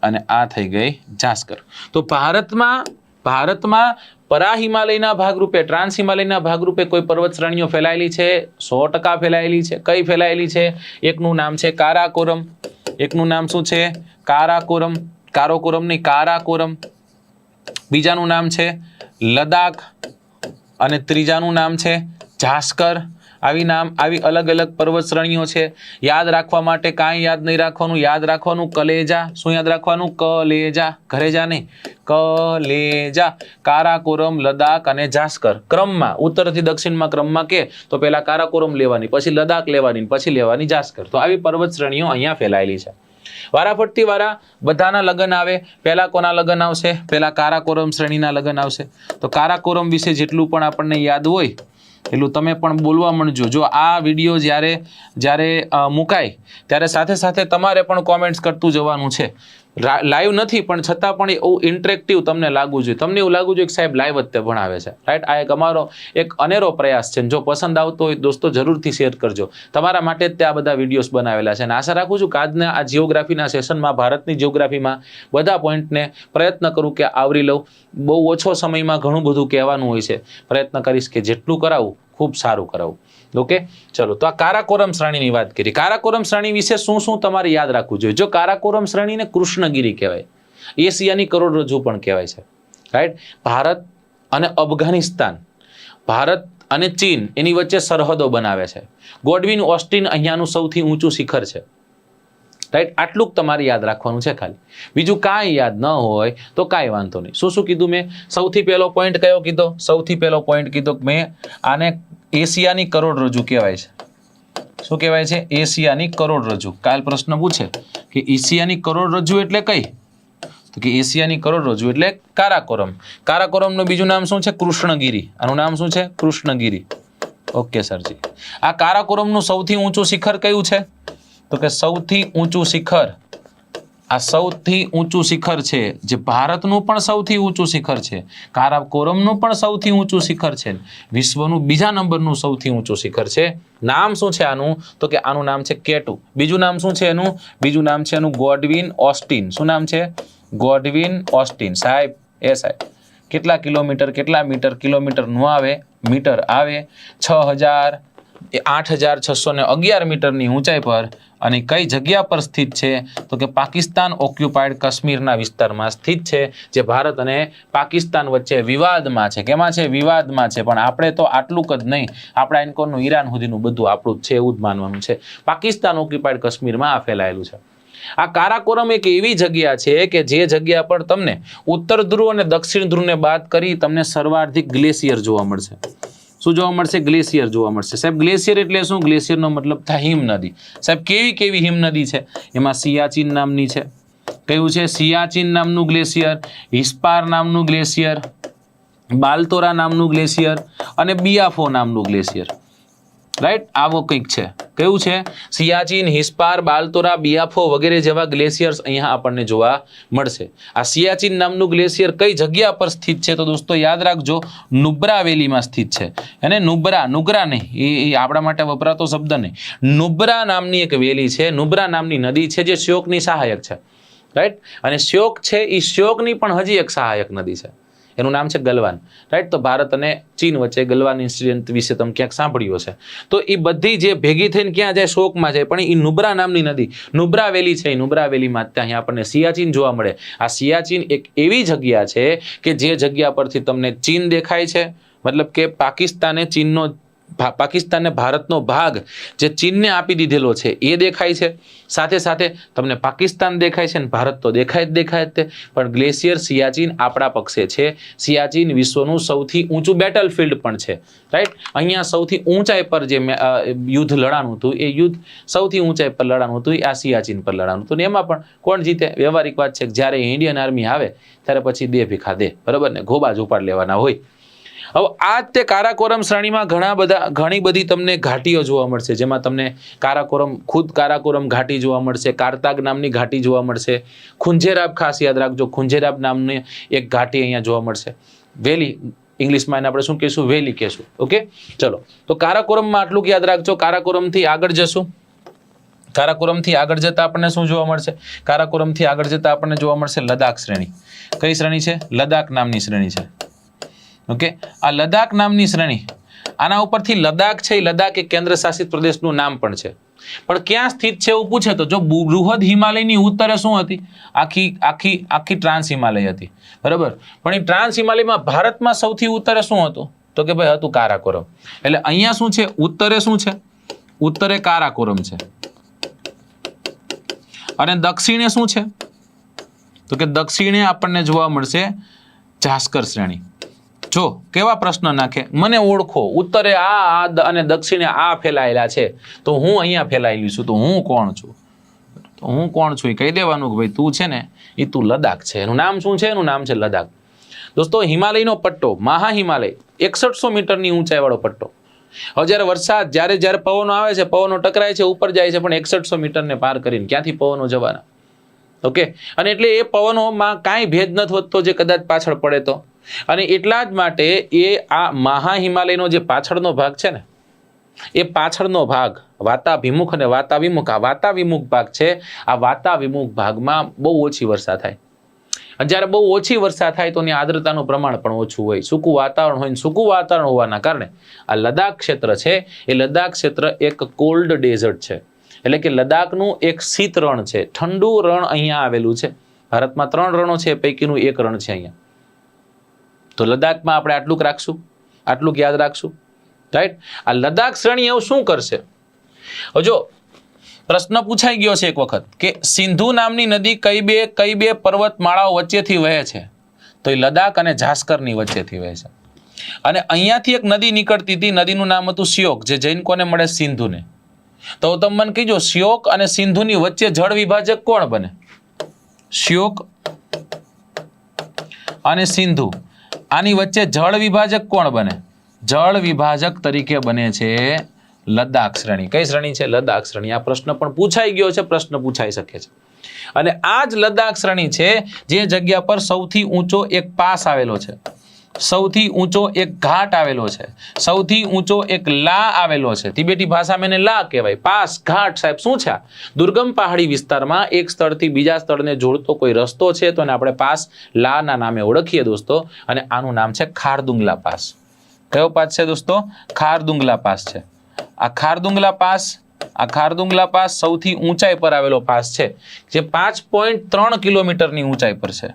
અને આ થઈ ગઈ જાસ્કર. તો ભારતમાં પરા હિમાલયના ભાગરૂપે, ટ્રાન્સ હિમાલયના ભાગરૂપે કોઈ પર્વત શ્રેણીઓ ફેલાયેલી છે? 100% ફેલાયેલી છે. કઈ ફેલાયેલી છે? એકનું નામ છે કારાકોરમ. એકનું નામ શું છે? કારાકોરમ. કારાકોરમ નહીં, કારાકોરમ. બીજાનું નામ છે લદ્દાખ અને ત્રીજાનું નામ છે જાસ્કર આવી અલગ અલગ પર્વત શ્રેણીઓ છે. યાદ રાખવા માટે કાંઈ યાદ નહીં રાખવાનું, યાદ રાખવાનું કલેજા. શું યાદ રાખવાનું? કલેજા. ઘરે જા નહીં, કલેજા. કારાકોરમ, લદાખ અને જાસ્કર ક્રમમાં, ઉત્તરથી દક્ષિણમાં ક્રમમાં કે તો પહેલા કારાકોરમ લેવાની, પછી લદાખ લેવાની, પછી લેવાની જાસ્કર. તો આવી પર્વત શ્રેણીઓ અહીંયા ફેલાયેલી છે. વારાફરતી વારા બધાના લગ્ન આવે. પહેલા કોના લગ્ન આવશે? પહેલા કારાકોરમ શ્રેણીના લગ્ન આવશે. તો કારાકોરમ વિશે જેટલું પણ આપણને યાદ હોય એટલું તમે પણ બોલવા માંડજો. જો આ વિડીયો જ્યારે મુકાય ત્યારે સાથે સાથે તમારે પણ કોમેન્ટ્સ કરતું જવાનું છે. લાઈવ નથી પણ છતાં પણ એવું ઇન્ટરેક્ટિવ તમને લાગવું જોઈએ. તમને એવું લાગવું જોઈએ કે સાહેબ લાઈવ જ તે ભણાવે છે, રાઈટ? આ એક અમારો એક અનેરો પ્રયાસ છે. જો પસંદ આવતો હોય દોસ્તો જરૂરથી શેર કરજો. તમારા માટે જ તે આ બધા વિડીયોઝ બનાવેલા છે અને આશા રાખું છું કે આજના આ જિયોગ્રાફીના સેશનમાં, ભારતની જિયોગ્રાફીમાં બધા પોઈન્ટને પ્રયત્ન કરું કે આવરી લઉં. બહુ ઓછો સમયમાં ઘણું બધું કહેવાનું હોય છે. પ્રયત્ન કરીશ કે જેટલું કરાવું ખૂબ સારું કરાવું. ઓકે, ચલો. તો આ કારાકોરમ શ્રેણીની વાત કરી. કારાકોરમ શ્રેણી વિશે શું શું તમારે યાદ રાખવું જોઈએ? જો કારાકોરમ શ્રેણીને કૃષ્ણગીરી કહેવાય, એશિયાની કરોડરજ્જુ પણ કહેવાય છે, રાઈટ? ભારત અને અફઘાનિસ્તાન, ભારત અને ચીન એની વચ્ચે સરહદો બનાવે છે. ગોડવિન ઓસ્ટિન અહીંયાનું સૌથી ઊંચું શિખર છે, રાઈટ? આટલું જ તમારે યાદ રાખવાનું છે ખાલી. બીજું કાંઈ યાદ ન હોય તો કાંઈ વાંધો નહીં. શું શું કીધું મેં? સૌથી પહેલો પોઈન્ટ કયો કીધો? સૌથી પહેલો પોઈન્ટ કીધો કે મેં આને એશિયાની કરોડરજ્જુ કહેવાય છે. શું કહેવાય છે? એશિયાની કરોડરજ્જુ. કાલ પ્રશ્ન પૂછે કે એશિયાની કરોડરજ્જુ એટલે કઈ? તો કે એશિયાની કરોડરજ્જુ એટલે કારાકોરમ. કારાકોરમનું બીજું નામ શું છે? કૃષ્ણગીરી. આનું નામ શું છે? કૃષ્ણગીરી. ઓકે સરજી. આ કારાકોરમનું સૌથી ઊંચું શિખર કયું છે? તો કે સૌથી ઊંચું શિખર, આ સૌથી ઊંચું શિખર છે જે ભારતનું પણ સૌથી ઊંચું શિખર છે, કારાકોરમનું પણ સૌથી ઊંચું શિખર છે, વિશ્વનું બીજા નંબરનું સૌથી ઊંચું શિખર છે. નામ શું છે આનું? તો કે આનું નામ છે K2. બીજું નામ શું છે એનું? બીજું નામ છે એનું ગોડવિન ઓસ્ટિન. શું નામ છે? ગોડવિન ઓસ્ટિન. સાહેબ સાહેબ કેટલા કિલોમીટર, કેટલા મીટર? કિલોમીટર નો આવે, મીટર આવે. 8,611 મીટરની ઊંચાઈ પર. અને કઈ જગ્યા પર સ્થિત છે? તો કે પાકિસ્તાન ઓક્યુપાઈડ કાશ્મીરના વિસ્તારમાં સ્થિત છે, જે ભારત અને પાકિસ્તાન વચ્ચે વિવાદમાં છે. કેમાં છે? વિવાદમાં છે. પણ આપણે તો આટલું જ નહીં, આપણા એન્કોરનું ઈરાન સુધીનું બધું આપણું જ છે એવું જ માનવાનું છે. પાકિસ્તાન ઓક્યુપાઈડ કાશ્મીરમાં આ ફેલાયેલું છે. આ કારાકોરમ એક એવી જગ્યા છે કે જે જગ્યા પર તમને ઉત્તર ધ્રુવ અને દક્ષિણ ધ્રુવને બાદ કરી તમને સર્વાધિક ગ્લેશિયર જોવા મળશે. શું જોવા મળશે? ગ્લેશિયર જોવા મળશે. સાહેબ ગ્લેશિયર એટલે શું? ગ્લેશિયરનો મતલબ થાય હિમ નદી. સાહેબ કેવી કેવી હિમ નદી છે? એમાં સિયાચીન નામની છે. કયું છે? સિયાચીન નામનું ગ્લેશિયર, હિસ્પાર નામનું ગ્લેશિયર, બાલતોરા નામનું ગ્લેશિયર અને બિયાફો નામનું ગ્લેશિયર, રાઈટ? આવો કંઈક છે. કયું છે? સિયાચીન, હિસ્પાર, બાલતોરા, બિયાફો વગેરે જેવા ગ્લેશિયર્સ અહીંયા આપણને જોવા મળશે. આ સિયાચીન નામનું ગ્લેશિયર કઈ જગ્યા પર સ્થિત છે? તો દોસ્તો યાદ રાખજો, નુબ્રા વેલીમાં સ્થિત છે. અને નુબ્રા નહીં, એ આપણા માટે વપરાતો શબ્દ નહીં. નુબ્રા નામની એક વેલી છે, નુબ્રા નામની નદી છે જે શ્યોકની સહાયક છે, રાઈટ? અને શ્યોક છે એ શ્યોકની પણ હજી એક સહાયક નદી છે. એનું નામ છે ગલવાન, રાઈટ? તો ભારત અને ચીન વચ્ચે ગલવાન ઇન્સિડન્ટ વિશે તમે ક્યાંક સાંભળ્યું હશે. તો એ બધી જે ભેગી થઈને ક્યાં જાય? શોકમાં જાય. પણ એ નુબ્રા નામની નદી, નુબ્રા વેલી છે, એ નુબ્રા વેલીમાં ત્યાં આપણને સિયાચીન જોવા મળે. આ સિયાચીન એક એવી જગ્યા છે કે જે જગ્યા પરથી તમને ચીન દેખાય છે, મતલબ કે પાકિસ્તાનને ભારતનો ભાગ જે ચીનને આપી દીધેલો છે એ દેખાય છે. સાથે સાથે તમને પાકિસ્તાન દેખાય છે અને ભારત તો દેખાય જ તે. પણ ગ્લેશિયર સિયાચીન આપણા પક્ષે છે. સિયાચીન વિશ્વનું સૌથી ઊંચું બેટલફિલ્ડ પણ છે, રાઈટ? અહીંયા સૌથી ઊંચાઈ પર જે યુદ્ધ લડાનું હતું, એ યુદ્ધ સૌથી ઊંચાઈ પર લડાનું હતું, આ સિયાચીન પર લડાનું હતું. ને એમાં પણ કોણ જીતે? વ્યવહારિક વાત છે કે જ્યારે ઇન્ડિયન આર્મી આવે ત્યારે પછી દે ભીખા દે, બરાબર ને? ગોબા જ ઉપાડ લેવાના હોય. હવે આ તે કારાકોરમ શ્રેણીમાં ઘણી બધી તમને ઘાટીઓ જોવા મળશે, જેમાં તમને કારાકોરમ ઘાટી જોવા મળશે, કારતાગ નામની ઘાટી જોવા મળશે, ખુંજેરાબ, ખાસ યાદ રાખજો, ખુંજેરાબ નામની એક ઘાટી અહીંયા જોવા મળશે. વેલી ઇંગ્લિશમાં એને આપણે શું કહીશું? વેલી કહીશું. ઓકે, ચલો. તો કારાકોરમમાં આટલું યાદ રાખજો. કારાકોરમથી આગળ જશું. કારાકોરમથી આગળ જતા આપણને શું જોવા મળશે? કારાકોરમથી આગળ જતા આપણને જોવા મળશે લદાખ શ્રેણી. કઈ શ્રેણી છે? લદાખ નામની શ્રેણી છે. ઓકે, આ લદાખ નામની શ્રેણી, આના ઉપરથી લદાખ છે, લદાખ એક કેન્દ્ર શાસિત પ્રદેશનું નામ પણ છે. પણ ક્યાં સ્થિત છે એવું પૂછે તો જો બૃહદ હિમાલયની ઉત્તરે શું હતી? આખી ટ્રાન્સ હિમાલય હતી, બરાબર? પણ એ ટ્રાન્સ હિમાલયમાં ભારતમાં સૌથી ઉત્તરે શું હતું? તો કે ભાઈ હતું કારાકોરમ. એટલે અહીંયા શું છે, ઉત્તરે શું છે, ઉત્તરે કારાકોરમ છે, અને દક્ષિણે શું છે, તો કે દક્ષિણે આપણને જોવા મળશે જાસ્કર શ્રેણી. જો કેવા પ્રશ્ન નાખે, મને ઓળખો, ઉત્તરે આ અને દક્ષિણે આ ફેલાયેલા છે, તો હું અહીંયા ફેલાયેલી છું, તો હું કોણ છું, તો હું કોણ છું એ કહી દેવાનું કે ભાઈ તું છે ને એ તું લદ્દાખ છે. એનું નામ શું છે, એનું નામ છે લદ્દાખ. દોસ્તો હિમાલયનો પટ્ટો, મહા હિમાલય 6100 મીટરની ઊંચાઈવાળો પટ્ટો. હવે જ્યારે વરસાદ, જ્યારે પવનો આવે છે, પવનો ટકરાય છે, ઉપર જાય છે, પણ 6100 મીટરને પાર કરીને ક્યાંથી પવનો જવાના? ઓકે, અને એટલે એ પવનોમાં કાંઈ ભેદ નથી વધતો જે કદાચ પાછળ પડે તો. અને એટલા જ માટે એ આ મહા હિમાલયનો જે પાછળનો ભાગ છે ને, એ પાછળનો ભાગ વાતાભિમુખ અને વાતાવિમુખ, આ વાતાવિમુખ ભાગ છે, આ વાતાવિમુખ ભાગમાં બહુ ઓછી વર્ષા થાય. અને જ્યારે બહુ ઓછી વર્ષા થાય તો એની આર્દ્રતાનું પ્રમાણ પણ ઓછું હોય, સૂકું વાતાવરણ હોય. સૂકું વાતાવરણ હોવાના કારણે આ લદ્દાખ ક્ષેત્ર છે, એ લદ્દાખ ક્ષેત્ર એક કોલ્ડ ડેઝર્ટ છે. એટલે કે લદ્દાખનું એક શીત રણ છે, ઠંડુ રણ અહીંયા આવેલું છે. ભારતમાં 3 રણો છે, પૈકીનું એક રણ છે અહીંયા. તો લદ્દાખમાં આપણે આટલું રાખશું, આટલું યાદ રાખશું, રાઈટ. આ લદ્દાખ શ્રેણી એવું શું કરશે? જો પ્રશ્ન પૂછાઈ ગયો છે એક વખત કે સિંધુ નામની નદી કઈ બે પર્વતમાળાઓ વચ્ચેથી વહે છે, તો એ લદ્દાખ અને જાસ્કરની વચ્ચેથી વહે છે. અને અહીંયાથી એક નદી નીકળતી હતી, નદીનું નામ હતું શ્યોક, જે જૈન કોને મળે, સિંધુને. તો તમે મને કહીજો, શ્યોક અને સિંધુની વચ્ચે જળ વિભાજક કોણ બને? શ્યોક અને સિંધુ, આની વચ્ચે જળ વિભાજક કોણ બને? જળ વિભાજક તરીકે બને છે લદ્દાખ શ્રેણી. કઈ શ્રેણી છે? લદ્દાખ શ્રેણી. આ પ્રશ્ન પણ પૂછાઈ ગયો છે, પ્રશ્ન પૂછાઈ શકે છે. અને આ જ લદ્દાખ શ્રેણી છે જે જગ્યા પર સૌથી ઊંચો એક પાસ આવેલો છે, સૌથી ઊંચો એક ઘાટ આવેલો છે, સૌથી ઊંચો એક લા આવેલો છે. તિબેટી ભાષામાં એને લા કહેવાય. પાસ, ઘાટ, સાહેબ શું છે? દુર્ગમ પહાડી વિસ્તારમાં એક સ્થળથી બીજા સ્થળને જોડતો કોઈ રસ્તો છે, તો એને આપણે પાસ લાના નામે ઓળખીએ દોસ્તો. અને આનું નામ છે ખારદુંગલા પાસ. કયો પાસ છે દોસ્તો? ખારદુંગલા પાસ છે. આ ખારદુંગલા પાસ સૌથી ઊંચાઈ પર આવેલો પાસ છે, જે 5.3 કિલોમીટરની ઊંચાઈ પર છે.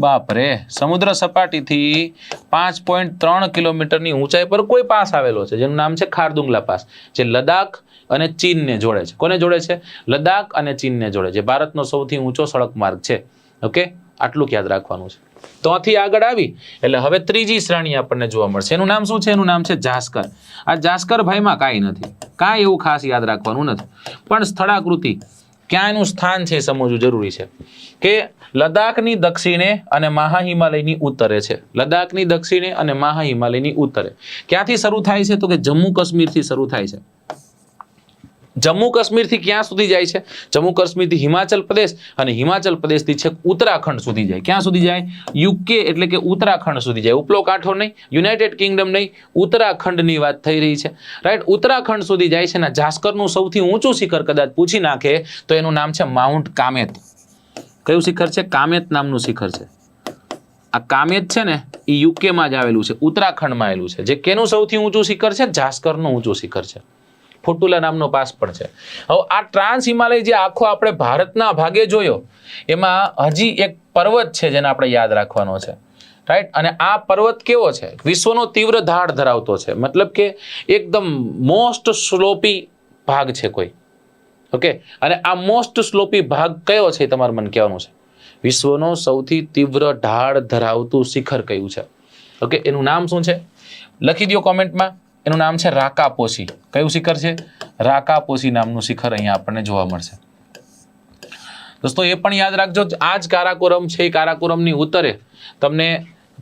બાપ રે, સમુદ્ર સપાટીથી 5.3 કિલોમીટરની ઊંચાઈ પર કોઈ પાસ આવેલો છે જેનું નામ છે ખારદુંગલા પાસ, જે લદ્દાખ અને ચીનને જોડે છે. કોને જોડે છે? લદ્દાખ અને ચીનને જોડે છે. ભારતનો સૌથી ઊંચો સડક માર્ગ છે. ઓકે, આટલું યાદ રાખવાનું છે. તો અહીંથી આગળ આવી એટલે હવે ત્રીજી શ્રેણી આપણને જોવા મળશે. એનું નામ શું છે? એનું નામ છે જાસ્કર. આ જાસ્કર ભાઈમાં કાંઈ નથી, કાંઈ એવું ખાસ યાદ રાખવાનું નથી, પણ સ્થળાકૃતિ ક્યાં એનું સ્થાન છે સમજવું જરૂરી છે. કે લદ્દાખની દક્ષિણે અને મહા હિમાલયની ઉત્તરે છે. લદ્દાખની દક્ષિણે અને મહા હિમાલયની ઉત્તરે. ક્યાંથી શરૂ થાય છે? તો કે જમ્મુ કાશ્મીરથી શરૂ થાય છે. જમ્મુ કાશ્મીરથી ક્યાં સુધી જાય છે? જમ્મુ કાશ્મીરથી હિમાચલ પ્રદેશ, અને હિમાચલ પ્રદેશથી છે ઉત્તરાખંડ સુધી જાય. ક્યાં સુધી જાય? યુકે એટલે કે ઉત્તરાખંડ સુધી જાય. ઉપલો કાંઠો નહીં, યુનાઇટેડ કિંગડમ નહીં, ઉત્તરાખંડની વાત થઈ રહી છે, રાઈટ. ઉત્તરાખંડ સુધી જાય છે. ને જાસ્કરનું સૌથી ઊંચું શિખર કદાચ પૂછી નાખે તો એનું નામ છે માઉન્ટ કામેત. કયું શિખર છે? કામેત નામનું શિખર છે. આ કામેત છે ને એ યુકેમાં જ આવેલું છે, ઉત્તરાખંડમાં આવેલું છે. જે કેનું સૌથી ઊંચું શિખર છે? જાસ્કરનું ઊંચું શિખર છે. ફોટુલા નામનો પાસ પણ છે. હવે આ ટ્રાન્સ હિમાલય જે આખો આપણે ભારતના ભાગે જોયો, એમાં હજી એક પર્વત છે જેને આપણે યાદ રાખવાનો છે, રાઈટ. અને આ પર્વત કેવો છે? વિશ્વનો તીવ્ર ઢાળ ધરાવતો છે, મતલબ કે એકદમ મોસ્ટ સ્લોપી ભાગ છે કોઈ. ઓકે, અને આ મોસ્ટ સ્લોપી ભાગ કયો છે તમારે મને કહેવાનું છે? વિશ્વનો સૌથી તીવ્ર ઢાળ ધરાવતું શિખર કયું છે? ઓકે, એનું નામ શું છે? લખી દો કોમેન્ટમાં. એનું નામ છે રાકાપોસી. કયું શિખર છે? રાકાપોસી નામનું શિખર અહીંયા આપણને જોવા મળશે. દોસ્તો એ પણ યાદ રાખજો, આ જ કારાકોરમ છે. એ કારાકોરમની ઉત્તરે તમને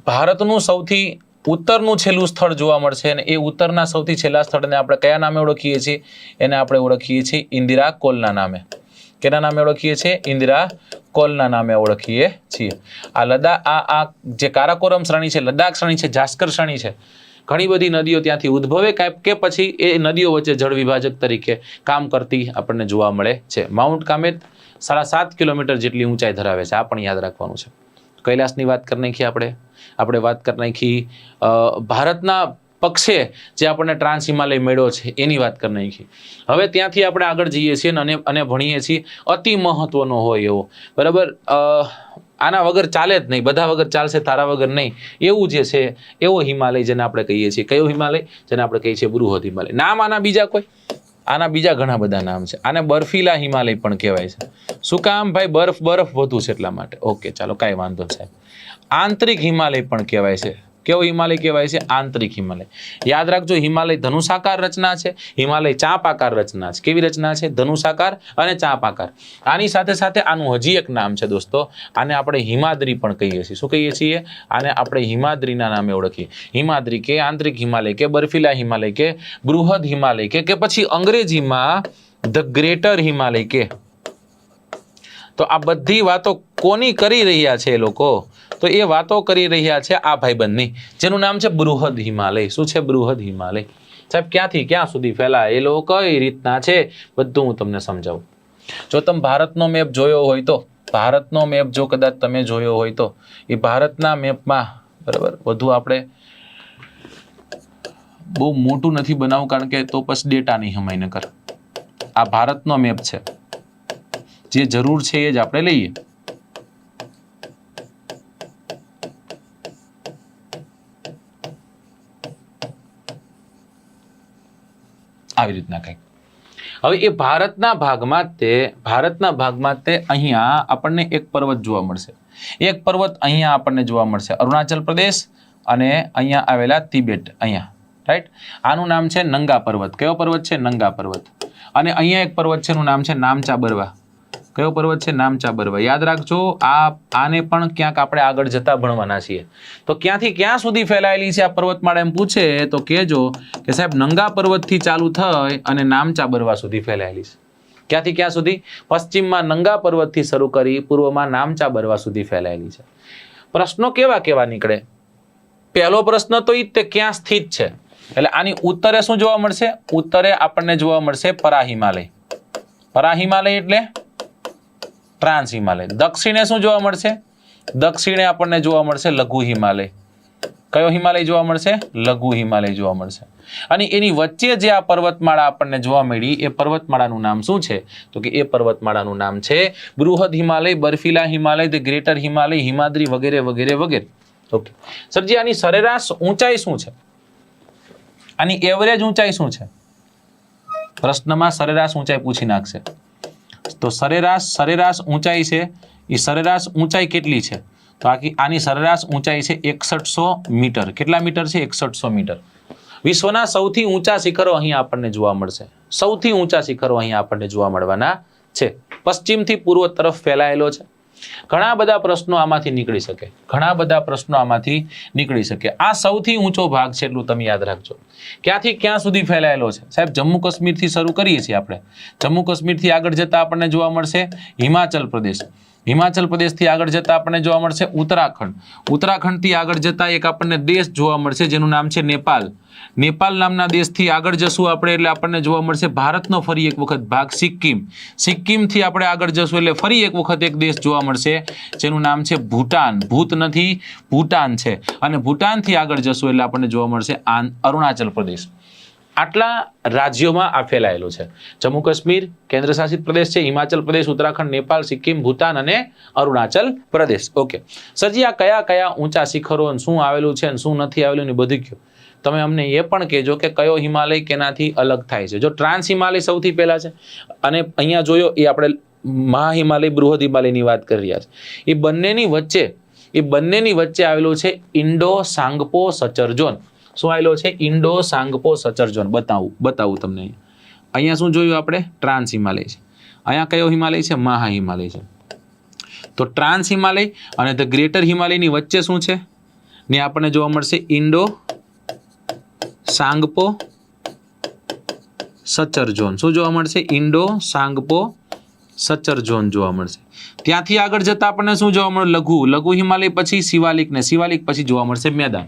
ભારતનું સૌથી ઉત્તરનું છેલ્લું સ્થળ જોવા મળશે, અને એ ઉત્તરના સૌથી છેલ્લા સ્થળને આપણે કયા નામે ઓળખીએ છીએ? એને આપણે ઓળખીએ છીએ ઇન્દિરા કોલના નામે. કેના નામે ઓળખીએ છીએ? ઇન્દિરા કોલના નામે ઓળખીએ છીએ. આ આ જે કારાકોરમ શ્રેણી છે, લદ્દાખ શ્રેણી છે, જાસ્કર શ્રેણી છે, ઘણી બધી નદીઓ ત્યાંથી ઉદ્ભવે કે પછી એ નદીઓ વચ્ચે જળ વિભાજક તરીકે કામ કરતી આપણને જોવા મળે છે. માઉન્ટ કામેત 7.5 કિલોમીટર જેટલી ઊંચાઈ ધરાવે છે. આ પણ યાદ રાખવાનું છે. કૈલાસની વાત કરી નાખી આપણે વાત કરી નાખી ભારતના પક્ષે જે આપણને ટ્રાન્સ હિમાલય મેળો છે એની વાત કરી નાખી. હવે ત્યાંથી આપણે આગળ જઈએ છીએ અને ભણીએ છીએ અતિ મહત્વનો હોય એવો, બરાબર, આના વગર ચાલે જ નહીં, બધા વગર ચાલશે તારા વગર નહીં, એવું જે છે એવો હિમાલય જેને આપણે કહીએ છીએ. કયો હિમાલય? જેને આપણે કહીએ છીએ બૃહદ હિમાલય. નામ આના બીજા કોઈ? આના બીજા ઘણા બધા નામ છે. આને બર્ફીલા હિમાલય પણ કહેવાય છે. શું કામ ભાઈ? બરફ વધુ છે એટલા માટે. ઓકે, ચાલો કાંઈ વાંધો સાહેબ. આંતરિક હિમાલય પણ કહેવાય છે. કેવો હિમાલય કહેવાય છે? આંતરિક હિમાલય. યાદ રાખજો, હિમાલય ધનુષાકાર રચના છે, હિમાલય ચાપાકાર રચના છે. કેવી રચના છે? ધનુષાકાર અને ચાપાકાર. આની સાથે સાથે આનું હજી એક નામ છે દોસ્તો, આને આપણે હિમાદ્રી પણ કહીએ છીએ. શું કહીએ છીએ? આને આપણે હિમાદ્રીના નામે ઓળખીએ. હિમાદ્રી કે આંતરિક હિમાલય કે બર્ફીલા હિમાલય કે બૃહદ હિમાલય કે પછી અંગ્રેજીમાં ધ ગ્રેટર હિમાલય કે. તો આ બધી વાતો કોની કરી રહ્યા છે એ લોકો? તો એ વાતો કરી રહ્યા છે આ ભાઈબંધની, જેનું નામ છે બૃહદ હિમાલય. શું છે? બૃહદ હિમાલય. સાહેબ ક્યાંથી ક્યાં સુધી ફેલાયેલો, કઈ રીતના છે, બધું હું તમને સમજાવું. જો તમે ભારતનો મેપ જોયો હોય તો, ભારતનો મેપ જો કદાચ તમે જોયો હોય તો, એ ભારતના મેપમાં બરાબર વધુ આપણે બહુ મોટું નથી બનાવવું, કારણ કે તો પછી ડેટા નહીં હમાય ન કર. આ ભારતનો મેપ છે, જે જરૂર છે એ જ આપણે લઈએ. આવી રીતના કંઈક. હવે એ ભારતના ભાગમાં તે અહીંયા આપણને એક પર્વત જોવા મળશે. એક પર્વત અહીંયા આપણને જોવા મળશે, અરુણાચલ પ્રદેશ અને અહીંયા આવેલા તિબેટ. અહીંયા રાઈટ. આનું નામ છે નંગા પર્વત. કયો પર્વત છે? નંગા પર્વત. અને અહીંયા એક પર્વત છે, એનું નામ છે નામચા બરવા. કયો પર્વત છે? નામચા બરવા. યાદ રાખજો, આને પણ ક્યાંક આપણે આગળ જતા ભણવાના છીએ. તો ક્યાંથી ક્યાં સુધી ફેલાયેલી છે આ પર્વતમાળા એમ પૂછે તો કહેજો કે સાહેબ નંગા પર્વતથી ચાલુ થઈ અને નામચા બરવા સુધી ફેલાયેલી છે. ક્યાંથી ક્યાં સુધી? પશ્ચિમમાં નંગા પર્વતથી શરૂ કરી પૂર્વમાં નામચા બરવા સુધી ફેલાયેલી છે. પ્રશ્નો કેવા કેવા નીકળે? પહેલો પ્રશ્ન તો ઈ તે ક્યાં સ્થિત છે, એટલે આની ઉત્તરે શું જોવા મળશે? ઉત્તરે આપણને જોવા મળશે પરા હિમાલય. પરા હિમાલય એટલે ટ્રાન્સ હિમાલય. દક્ષિણે શું જોવા મળશે? દક્ષિણે આપણને જોવા મળશે લઘુ હિમાલય. કયો હિમાલય જોવા મળશે? લઘુ હિમાલય જોવા મળશે. અને એની વચ્ચે જે આ પર્વતમાળા આપણને જોવા મળી, એ પર્વતમાળાનું નામ શું છે? તો કે એ પર્વતમાળાનું નામ છે બૃહદ હિમાલય, બર્ફીલા હિમાલય, ધ ગ્રેટર હિમાલય, હિમાદ્રી વગેરે વગેરે વગેરે. ઓકે સરજી, આની સરેરાશ ઊંચાઈ શું છે? આની એવરેજ ઊંચાઈ શું છે? પ્રશ્નમાં સરેરાશ ઊંચાઈ પૂછી નાખશે. તો સરેરાશ ઊંચાઈ છે, એ સરેરાશ ઊંચાઈ કેટલી છે? તો આની સરેરાશ ઊંચાઈ છે 6100 મીટર. કેટલા મીટર છે? 6100 મીટર. વિશ્વના સૌથી ઊંચા શિખરો અહીં આપણને જોવા મળશે. સૌથી ઊંચા શિખરો અહીં આપણને જોવા મળવાના છે. પશ્ચિમથી પૂર્વ તરફ ફેલાયેલો છે. ઘણા બધા પ્રશ્નો આમાંથી નીકળી શકે. આ સૌથી ઊંચો ભાગ છે એટલું તમે યાદ રાખજો. ક્યાંથી ક્યાં સુધી ફેલાયેલો છે? સાહેબ જમ્મુ કાશ્મીરથી શરૂ કરીએ છીએ આપણે. જમ્મુ કાશ્મીરથી આગળ જતા આપણને જોવા મળશે હિમાચલ પ્રદેશ. હિમાચલ પ્રદેશથી આગળ જતા આપણને જોવા મળશે ઉત્તરાખંડ. ઉત્તરાખંડથી આગળ જતા એક આપણને દેશ જોવા મળશે જેનું નામ છે નેપાલ. નેપાલ નામના દેશથી આગળ જશું આપણે એટલે આપણને જોવા મળશે ભારતનો ફરી એક વખત ભાગ સિક્કિમ. સિક્કિમથી આપણે આગળ જશું એટલે ફરી એક વખત એક દેશ જોવા મળશે જેનું નામ છે ભૂટાન. ભૂત નથી, ભૂટાન છે. અને ભૂટાનથી આગળ જશું એટલે આપણને જોવા મળશે અરુણાચલ પ્રદેશ. આટલા રાજ્યોમાં આ ફેલાયેલો છે. જમ્મુ કાશ્મીર કેન્દ્ર શાસિત પ્રદેશ છે, હિમાચલ પ્રદેશ, ઉત્તરાખંડ, નેપાળ, સિક્કિમ, ભૂટાન અને અરુણાચલ પ્રદેશ. ઓકે સરજી, આ કયા કયા ઊંચા શિખરો શું આવેલું છે અને શું નથી આવેલું ને બધું કયો. તમે અમને એ પણ કહેજો કે કયો હિમાલય કેનાથી અલગ થાય છે. જો ટ્રાન્સ હિમાલય સૌથી પહેલા છે અને અહીંયા જોયો એ આપણે મહા હિમાલય, બૃહદ હિમાલયની વાત કરી રહ્યા છે. એ બંનેની વચ્ચે આવેલો છે ઇન્ડો સાંગપો સચર ઝોન. શું આવેલો છે? Indo Tsangpo suture zone. બતાવું તમને. અહીંયા શું જોયું આપણે? ટ્રાન્સ હિમાલય છે. અહીંયા કયો હિમાલય છે? મહા હિમાલય છે. તો ટ્રાન્સ હિમાલય અને ધ ગ્રેટર હિમાલયની વચ્ચે શું છે ને આપણને જોવા મળશે ઇન્ડો સાંગપો સચર ઝોન. શું જોવા મળશે? ઇન્ડો સાંગપો સચર ઝોન જોવા મળશે. ત્યાંથી આગળ જતા આપણને શું જોવા મળે? લઘુ હિમાલય પછી શિવાલિક ને શિવાલિક પછી જોવા મળશે મેદાન.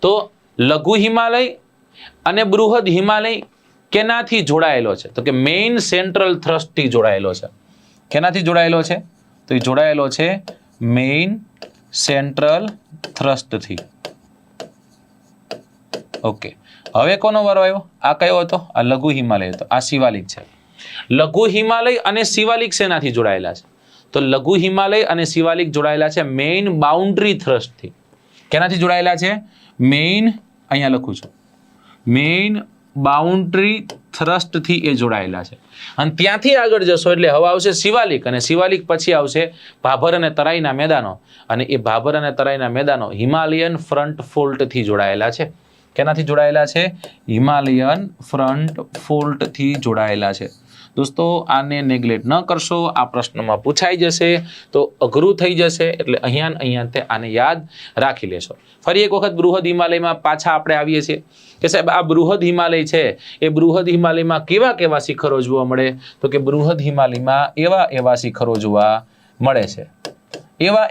તો લઘુ હિમાલય અને બૃહદ હિમાલય કેનાથી જોડાયેલો છે? તો કે મેઇન સેન્ટ્રલ થ્રસ્ટથી જોડાયેલો છે. કેનાથી જોડાયેલો છે? તો એ જોડાયેલો છે મેઇન સેન્ટ્રલ થ્રસ્ટથી. ઓકે, હવે કોનો વારો આવ્યો? આ કયો હતો? આ લઘુ હિમાલય હતો. આ શિવાલિક છે. લઘુ હિમાલય અને શિવાલિક શેનાથી જોડાયેલા છે? તો લઘુ હિમાલય અને શિવાલિક જોડાયેલા છે મેઇન બાઉન્ડ્રી થ્રસ્ટથી. કેનાથી જોડાયેલા છે? મેઇન, અહીંયા લખું છું, મેઇન બાઉન્ડ્રી થ્રસ્ટથી એ જોડાયેલા છે. અને ત્યાંથી આગળ જશો એટલે હવે આવશે શિવાલિક, અને શિવાલિક પછી આવશે ભાભર અને તરાઈના મેદાનો, અને એ ભાભર અને તરાઈના મેદાનો હિમાલયન ફ્રન્ટ ફોલ્ટથી જોડાયેલા છે. કેનાથી જોડાયેલા છે? હિમાલયન ફ્રન્ટ ફોલ્ટથી જોડાયેલા છે. દોસ્તો આને નેગ્લેક્ટ ન કરશો, આ પ્રશ્નમાં પૂછાઈ જશે તો અઘરું થઈ જશે, એટલે અહીંયા આને યાદ રાખી લેશો. ફરી એક વખત બૃહદ હિમાલયમાં પાછા આપણે આવીએ છીએ કે સાહેબ આ બૃહદ હિમાલય છે, એ બૃહદ હિમાલયમાં કેવા કેવા શિખરો જોવા મળે? તો કે બૃહદ હિમાલયમાં એવા શિખરો જોવા મળે છે.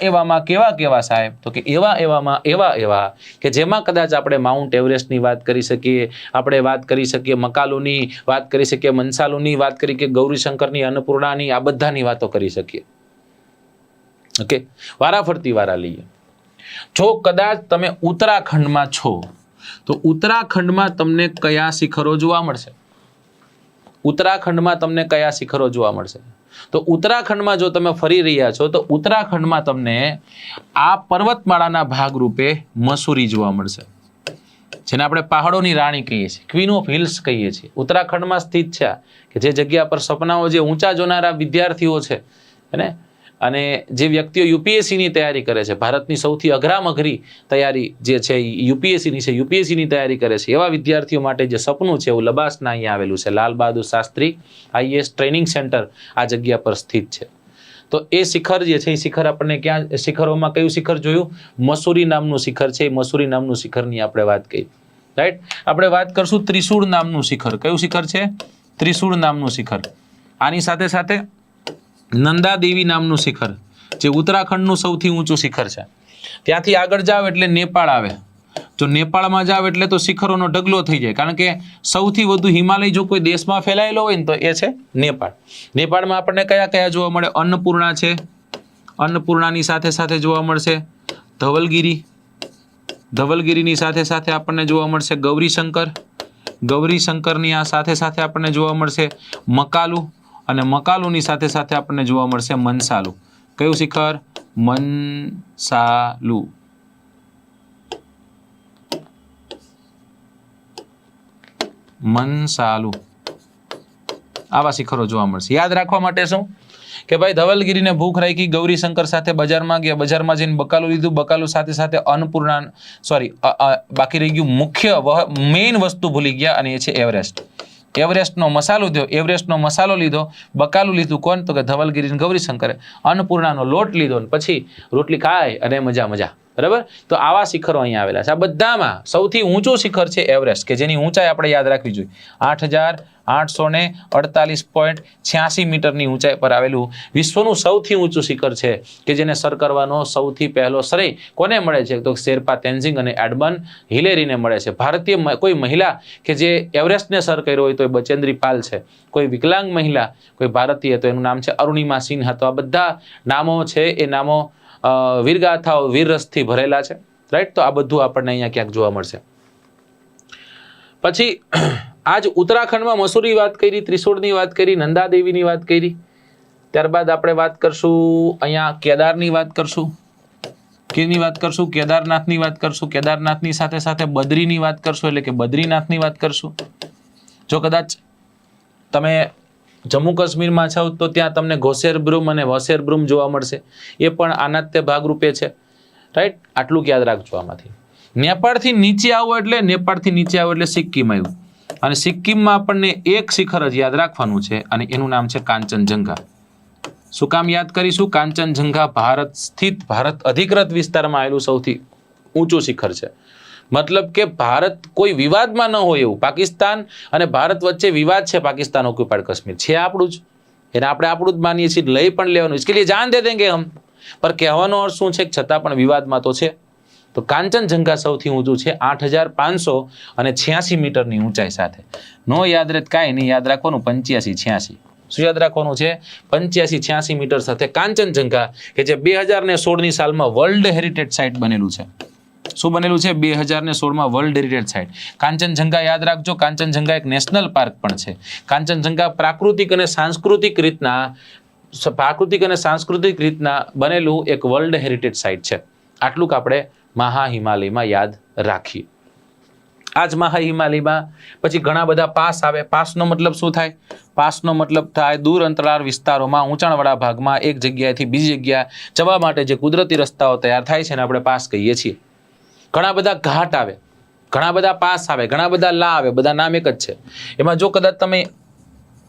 એવામાં કેવા કેવા સાહેબ? તો કે એવામાં એવા કે જેમાં કદાચ આપણે માઉન્ટ એવરેસ્ટની વાત કરી શકીએ, આપણે વાત કરી શકીએ મકાલુની, વાત કરી શકીએ મનસાલુની, વાત કરી કે ગૌરીશંકરની, અન્નપૂર્ણાની, આ બધાની વાતો કરી શકીએ. ઓકે, વારાફરતી વારા લઈએ. જો કદાચ તમે ઉત્તરાખંડમાં છો તો ઉત્તરાખંડમાં તમને કયા શિખરો જોવા મળશે? ઉત્તરાખંડમાં તમને કયા શિખરો જોવા મળશે? તો ઉત્તરાખંડમાં જો તમે ફરી રહ્યા છો તો ઉત્તરાખંડમાં તમને આ પર્વતમાળાના ભાગરૂપે મસૂરી જોવા મળશે, જેને આપણે પહાડોની રાણી કહીએ છીએ, ક્વીન ઓફ હિલ્સ કહીએ છીએ. ઉત્તરાખંડમાં સ્થિત છે કે જે જગ્યા પર સપનાઓ જે ઊંચા જોનારા વિદ્યાર્થીઓ છે અને જે વ્યક્તિઓ યુપીએસસીની તૈયારી કરે છે, ભારતની સૌથી અઘરામ અઘરી તૈયારી જે છે યુપીએસસીની છે, યુપીએસસીની તૈયારી કરે છે, એવા વિદ્યાર્થીઓ માટે જે સપનું છે એવું લબાસના અહીંયા આવેલું છે. Lal Bahadur Shastri IAS training centre આ જગ્યા પર સ્થિત છે. તો એ શિખર જે છે એ શિખર આપણને ક્યાં, શિખરોમાં કયું શિખર જોયું? મસૂરી નામનું શિખર છે. એ મસૂરી નામનું શિખરની આપણે વાત કરી. રાઈટ, આપણે વાત કરશું ત્રિશૂળ નામનું શિખર. કયું શિખર છે? ત્રિશૂળ નામનું શિખર. આની સાથે સાથે નંદાદેવી નામનું શિખર, જે ઉત્તરાખંડનું સૌથી ઊંચું શિખર છે. ત્યાંથી આગળ જાવ એટલે નેપાળ આવે. જો નેપાળમાં જાવ એટલે તો શિખરોનો ઢગલો થઈ જાય, કારણ કે સૌથી વધુ હિમાલય જો કોઈ દેશમાં ફેલાયેલો હોય ને તો એ છે નેપાળ. નેપાળમાં આપણને કયા કયા જોવા મળે? અન્નપૂર્ણા છે, અન્નપૂર્ણાની સાથે સાથે જોવા મળશે ધવલગીરી, ધવલગીરીની સાથે સાથે આપણને જોવા મળશે ગૌરીશંકર, ગૌરીશંકરની આ સાથે સાથે આપણને જોવા મળશે મકાલુ, અને મકાલુની સાથે સાથે આપણને જોવા મળશે મનસાલુ. કયું શિખર? મનસાલુ. મનસાલુ, આવા શિખરો જોવા મળશે. યાદ રાખવા માટે શું કે ભાઈ ધવલગીરીને ભૂખ રાખી, ગૌરીશંકર સાથે બજારમાં ગયા, બજારમાં જઈને બકાલું લીધું, બકાલું સાથે સાથે અન્નપૂર્ણા, બાકી રહી ગયું મુખ્ય મેઇન વસ્તુ ભૂલી ગયા, અને એ છે એવરેસ્ટ. એવરેસ્ટનો મસાલો થયો, એવરેસ્ટનો મસાલો લીધો, બકાલું લીધું કોણ? તો કે ધવલગીરી ગૌરીશંકરે. અન્નપૂર્ણાનો લોટ લીધો ને પછી રોટલી ખાય અને મજા. બરાબર, તો આવા શિખરો અહીંયા આવેલા છે. આ બધામાં સૌથી ઊંચું શિખર છે એવરેસ્ટ, કે જેની ઊંચાઈ આપણે યાદ રાખવી જોઈએ. 8,848.86 મીટરની ઊંચાઈ પર આવેલું વિશ્વનું સૌથી ઊંચું શિખર છે, કે જેને સર કરવાનો સૌથી પહેલો શ્રેય કોને મળે છે? તો શેરપા તેન્ઝિંગ અને એડમન હિલેરીને મળે છે. ભારતીય કોઈ મહિલા કે જે એવરેસ્ટને સર કર્યો હોય તો એ બચેન્દ્રી પાલ છે. કોઈ વિકલાંગ મહિલા, કોઈ ભારતીય, તો એનું નામ છે અરુણિમા સિન્હા. તો આ બધા નામો છે એ નામો વીરગાથાઓ, વીરરસથી ભરેલા છે. રાઈટ, તો આ બધું આપણને અહીંયા ક્યાંક જોવા મળશે. પછી આજ ઉત્તરાખંડમાં મસૂરી વાત કરી, ત્રિશૂળની વાત કરી, નંદાદેવીની વાત કરી. ત્યારબાદ આપણે વાત કરશું અહીંયા કેદારની વાત કરશું. કેની વાત કરશું? કેદારનાથની વાત કરશું. કેદારનાથની સાથે સાથે બદ્રીની વાત કરશું, એટલે કે બદ્રીનાથની વાત કરશું. જો કદાચ તમે જમ્મુ કાશ્મીરમાં છો તો ત્યાં તમને ઘોસેર બ્રુમ અને વસેર બ્રુમ જોવા મળશે. એ પણ આના જ તે ભાગરૂપે છે. રાઈટ, આટલું યાદ રાખજો આમાંથી. નેપાળથી નીચે આવો એટલે સિક્કિમ આવ્યું, અને સિક્કિમમાં આપણને એક શિખર જ યાદ રાખવાનું છે, અને એનું નામ છે કાંચનજંઘા. શું કામ યાદ કરીશું? કાંચનજંઘા ભારત સ્થિત, ભારત અધિકૃત વિસ્તારમાં આવેલું સૌથી ઊંચું શિખર છે. મતલબ કે ભારત કોઈ વિવાદમાં ન હોય એવું. પાકિસ્તાન અને ભારત વચ્ચે વિવાદ છે, પાકિસ્તાન ઓક્યુપાઈડ કાશ્મીર છે આપણું જ, એને આપણે આપણું જ માનીએ છીએ, લઈ પણ લેવાનું, इसके लिए जान दे देंगे हम. પર કહેવાનો અર્થ શું છે? છતાં પણ વિવાદમાં તો છે. તો કાંચનજંઘા સૌથી ઊંચું છે 8,586 મીટરની ઊંચાઈ સાથે. નો યાદ રહે કાંઈ નહીં, યાદ રાખવાનું 85-86. શું યાદ રાખવાનું છે? 85-86 મીટર સાથે કાંચનજંઘા, કે જે 2016ની સાલમાં વર્લ્ડ હેરિટેજ સાઇટ બનેલું છે. શું બનેલું છે? 2016માં વર્લ્ડ હેરિટેજ સાઇટ. કાંચનજંઘા યાદ રાખજો. કાંચનજંઘા એક નેશનલ પાર્ક પણ છે. કાંચનજંઘા પ્રાકૃતિક અને સાંસ્કૃતિક રીતના પ્રાકૃતિક અને સાંસ્કૃતિક રીતના બનેલું એક વર્લ્ડ હેરિટેજ સાઇટ છે. આટલું આપણે મહા હિમાલયમાં યાદ રાખીએ. આ જ મહા હિમાલયમાં પછી ઘણા બધા પાસ આવે. પાસનો મતલબ શું થાય? પાસનો મતલબ થાય દૂર અંતરાળ વિસ્તારોમાં ઊંચાણવાળા ભાગમાં એક જગ્યાએથી બીજી જગ્યા જવા માટે જે કુદરતી રસ્તાઓ તૈયાર થાય છે ને આપણે પાસ કહીએ છીએ. ઘણા બધા ઘાટ આવે, ઘણા બધા પાસ આવે, ઘણા બધા લા આવે, બધા નામ એક જ છે. એમાં જો કદાચ તમે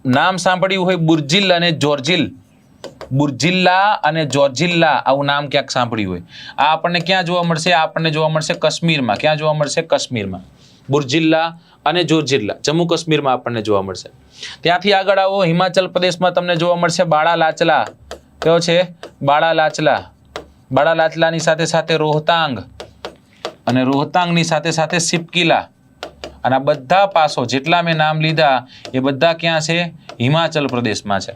નામ સાંભળ્યું હોય બુર્જિલ અને જોર્જિલ, બુર્જિલ્લા અને જોર્જિલ્લા, આવું નામ ક્યાંક સાંભળ્યું હોય. આ આપણને ક્યાં જોવા મળશે? આપણને જોવા મળશે કાશ્મીરમાં. ક્યાં જોવા મળશે? કાશ્મીરમાં. બુર્જિલ્લા અને જોર્જિલ્લા જમ્મુ કાશ્મીરમાં આપણને જોવા મળશે. ત્યાંથી આગળ આવો હિમાચલ પ્રદેશમાં તમને જોવા મળશે બાળા લાચલા. કયો છે? બાળા લાચલા. બાળા લાચલાની સાથે સાથે રોહતાંગ અને રોહતાંગની સાથે સાથે સિપકીલા. અને આ બધા પાસો જેટલા મેં નામ લીધા એ બધા ક્યાં છે? હિમાચલ પ્રદેશમાં છે.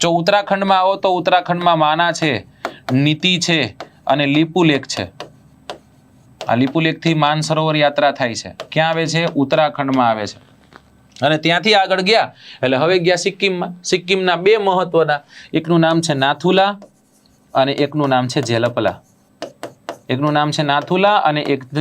જો ઉત્તરાખંડમાં આવો તો ઉત્તરાખંડમાં માના છે, નીતિ છે અને લીપુલેખ છે. આ લીપુલેખથી માનસરોવર યાત્રા થાય છે. ક્યાં આવે છે? ઉત્તરાખંડમાં આવે છે. અને ત્યાંથી આગળ ગયા એટલે હવે ગયા સિક્કિમમાં. સિક્કિમના બે મહત્વના, એકનું નામ છે નાથુલા અને એકનું નામ છે જેલપલા. એકનું નામ છે નાથુલા અને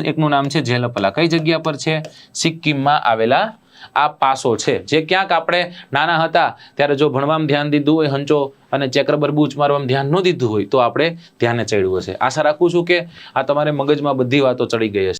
એકનું નામ છે જેલપલા. કઈ જગ્યા પર છે? સિક્કિમમાં આવેલા આ પાસો છે, જે ક્યાંક આપણે નાના હતા ત્યારે જો ભણવામાં ધ્યાન દીધું હોય, હંચો અને ચેકરબર બૂચ મારવામાં ધ્યાન ન દીધું હોય તો આપણે ધ્યાને ચડ્યું હશે. આશા રાખું છું કે આ તમારે મગજમાં બધી વાતો ચડી ગઈ હશે.